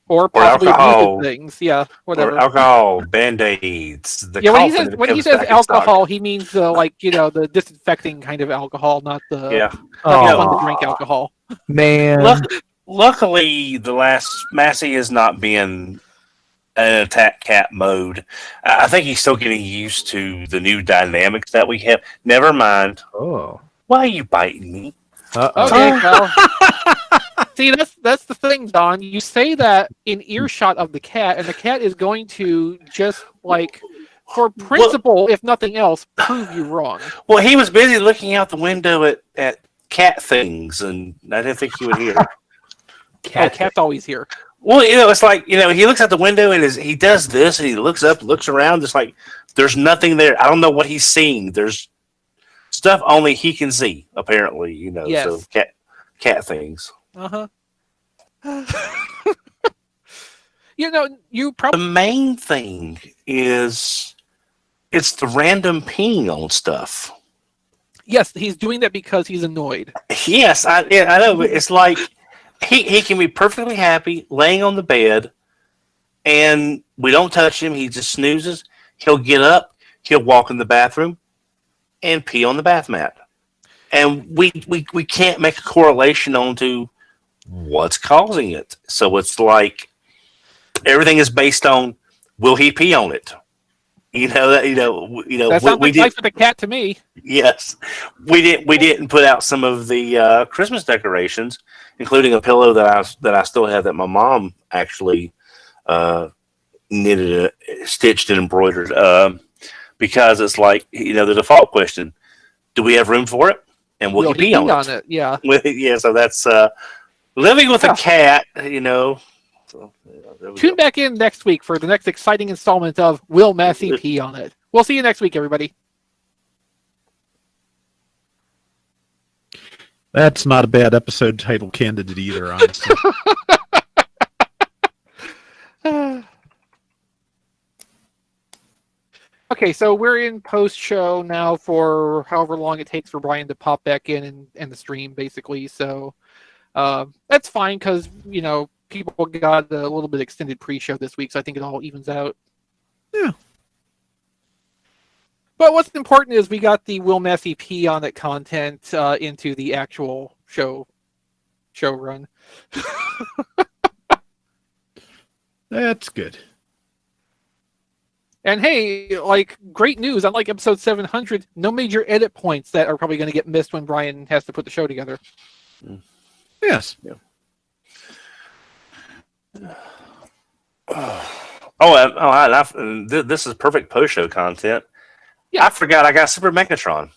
Or possibly alcohol. abused things. Yeah, whatever. Or alcohol, Band-Aids. Yeah, when he says alcohol, he means the disinfecting kind of alcohol, not the Yeah. fun to drink alcohol. Man. Luckily, the last Massey has not been in attack cat mode. I think he's still getting used to the new dynamics that we have. Never mind. Oh. Why are you biting me? Uh-oh. Okay, well. See, that's the thing, Don. You say that in earshot of the cat, and the cat is going to just for principle, if nothing else, prove you wrong. Well, he was busy looking out the window at cat things, and I didn't think he would hear. Cat's always here. Well, it's like, he looks out the window and he does this, and he looks up, looks around, just like there's nothing there. I don't know what he's seeing. There's stuff only he can see, apparently. Yes. So cat things. Uh-huh. You probably... The main thing is it's the random ping on stuff. Yes, he's doing that because he's annoyed. Yes, I know. But it's like he can be perfectly happy laying on the bed, and we don't touch him. He just snoozes. He'll get up. He'll walk in the bathroom and pee on the bath mat. And we can't make a correlation onto what's causing it. So it's like everything is based on, will he pee on it? That sounds like life with a cat to me. Yes, we didn't put out some of the Christmas decorations, including a pillow that I still have that my mom actually knitted, stitched, and embroidered. Because it's like the default question: do we have room for it? And will he pee on it? Yeah. Yeah. So that's living with a cat. So, tune back in next week for the next exciting installment of Will Massey Pee on It? We'll see you next week, everybody. That's not a bad episode title candidate either, honestly. Okay, so we're in post-show now for however long it takes for Brian to pop back in and the stream, basically. So that's fine because, people got a little bit extended pre-show this week, so I think it all evens out. Yeah. But what's important is we got the Will Massey P on it content into the actual show run. That's good. And hey, great news. Unlike episode 700, no major edit points that are probably going to get missed when Brian has to put the show together. Yes. Yeah. This is perfect post-show content. Yeah. I forgot I got Super Megatron.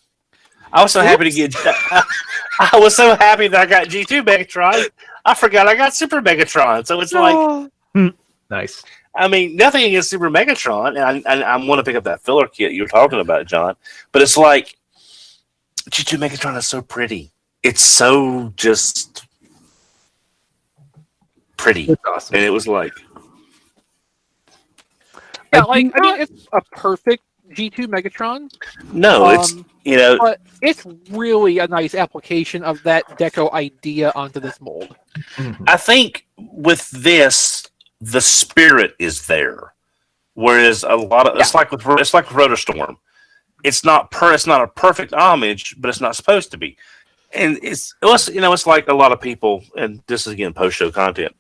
I was so happy to get. I was so happy that I got G2 Megatron. I forgot I got Super Megatron. So it's like, Nice. I mean, nothing against Super Megatron, and I want to pick up that filler kit you were talking about, John. But it's like G2 Megatron is so pretty. It's so just pretty. It's awesome. And it was like, Yeah, it's a perfect G2 Megatron. no, it's But it's really a nice application of that deco idea onto this mold. Mhm. I think with this, the spirit is there, whereas a lot of it's like with Rotostorm. It's not a perfect homage, but it's not supposed to be. And it's like a lot of people, and this is again post show content.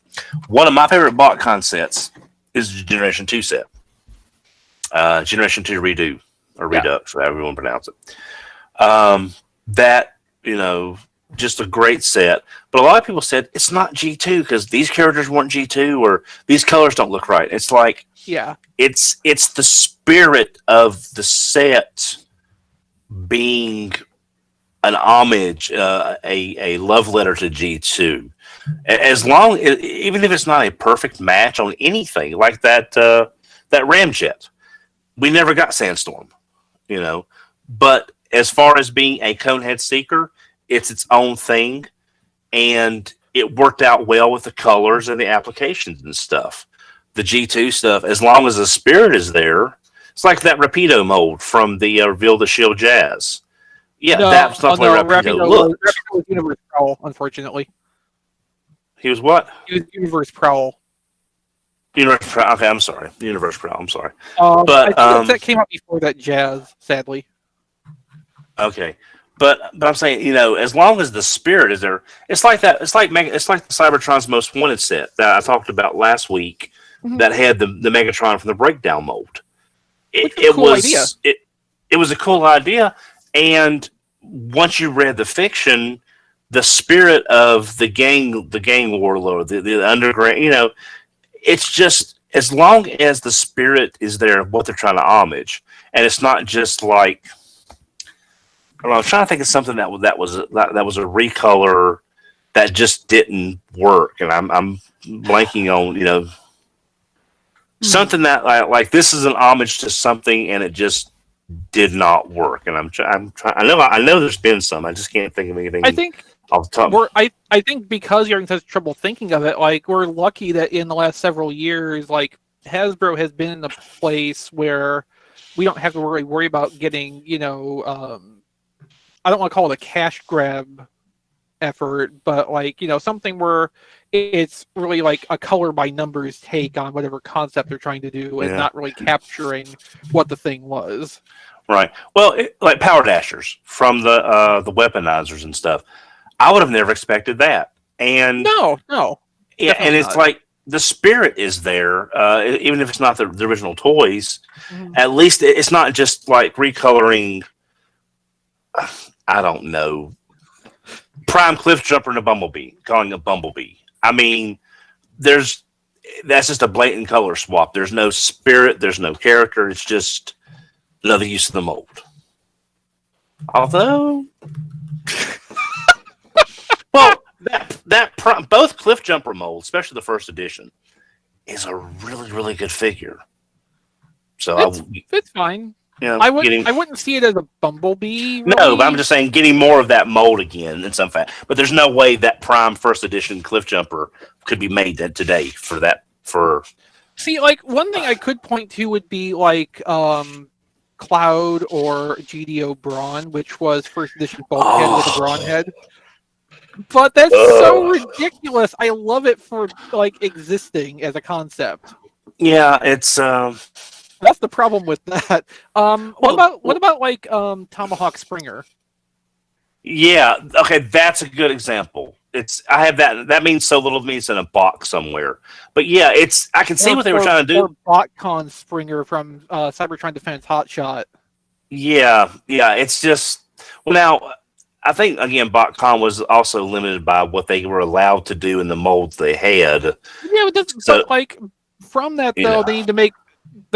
One of my favorite BotCon sets is the Generation 2 set. Generation 2 Redo or Redux, however you want to pronounce it. That just a great set. But a lot of people said it's not G2 because these characters weren't G2 or these colors don't look right. It's like it's the spirit of the set being an homage, a love letter to G2. As long, even if it's not a perfect match on anything like that Ramjet, we never got Sandstorm, you know. But as far as being a Conehead Seeker, it's its own thing, and it worked out well with the colors and the applications and stuff. The G2 stuff, as long as the spirit is there, it's like that Rapido mold from the Reveal the Shield Jazz. Yeah, that's not the way Rapido looked. Rapido was Universe Prowl, unfortunately. He was what? He was Universe Prowl. Universe Prowl. Okay, I'm sorry. Universe Prowl. I'm sorry. But I think that came out before that Jazz, sadly. Okay, but I'm saying, you know, as long as the spirit is there, it's like that. It's like the Cybertron's Most Wanted set that I talked about last week, that had the Megatron from the Breakdown mold. It was a cool idea, and once you read the fiction, the spirit of the gang warlord, the underground, you know, it's just, as long as the spirit is there of what they're trying to homage, and it's not just like, I don't know, I'm trying to think of something that was a recolor that just didn't work, and I'm blanking on, you know, something that like this is an homage to something, and it just did not work. And I'm trying. I know there's been some. I just can't think of anything. I think off the top. I think because you're having such trouble thinking of it, like, we're lucky that in the last several years, like, Hasbro has been in a place where we don't have to worry about getting, you know, I don't want to call it a cash grab effort, but, like, you know, something where it's really like a color by numbers take on whatever concept they're trying to do, and not really capturing what the thing was. Right. Well, like Power Dashers from the weaponizers and stuff, I would have never expected that. And no, yeah, and it's not. Like the spirit is there, even if it's not the original toys. At least it's not just like recoloring. I don't know. Prime Cliff Jumper and a Bumblebee, calling it Bumblebee. I mean, that's just a blatant color swap. There's no spirit, there's no character. It's just another use of the mold. Although, well, both Cliff Jumper molds, especially the first edition, is a really, really good figure. So it's fine. You know, I wouldn't see it as a Bumblebee. Really. No, but I'm just saying getting more of that mold again in some fact. But there's no way that Prime First Edition Cliff Jumper could be made today for that. See, like, one thing I could point to would be like Cloud or GDO Brawn, which was First Edition Bulkhead with a Brawn head. But that's so ridiculous. I love it for, like, existing as a concept. Yeah, it's that's the problem with that. What about like Tomahawk Springer? Yeah, okay, that's a good example. I have that. That means so little to me. It's in a box somewhere. But yeah, I can see what they were trying to do. Or BotCon Springer from Cybertron Defense Hotshot. Yeah. It's just, well, now I think again, BotCon was also limited by what they were allowed to do in the molds they had. Yeah, but like from that though, they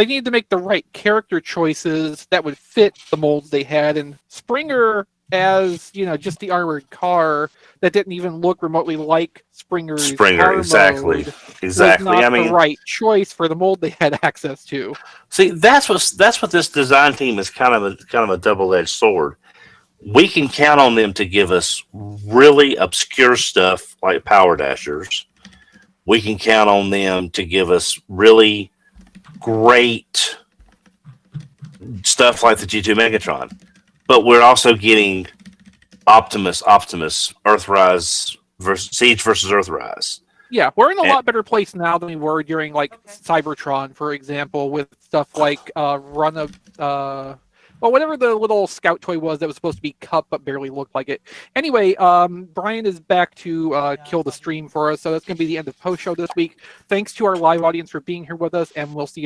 need to make the right character choices that would fit the molds they had. And Springer, as you know, just the armored car that didn't even look remotely like Springer, exactly. Was not the right choice for the mold they had access to. See, that's what this design team is kind of a double-edged sword. We can count on them to give us really obscure stuff like Power Dashers. We can count on them to give us really great stuff like the G2 Megatron, but we're also getting Optimus, Earthrise Siege versus Earthrise. Yeah, we're in a lot better place now than we were during like Cybertron, for example, with stuff like whatever the little scout toy was that was supposed to be Cup but barely looked like it. Anyway, Brian is back to kill the stream for us, so that's going to be the end of post show this week. Thanks to our live audience for being here with us, and we'll see you next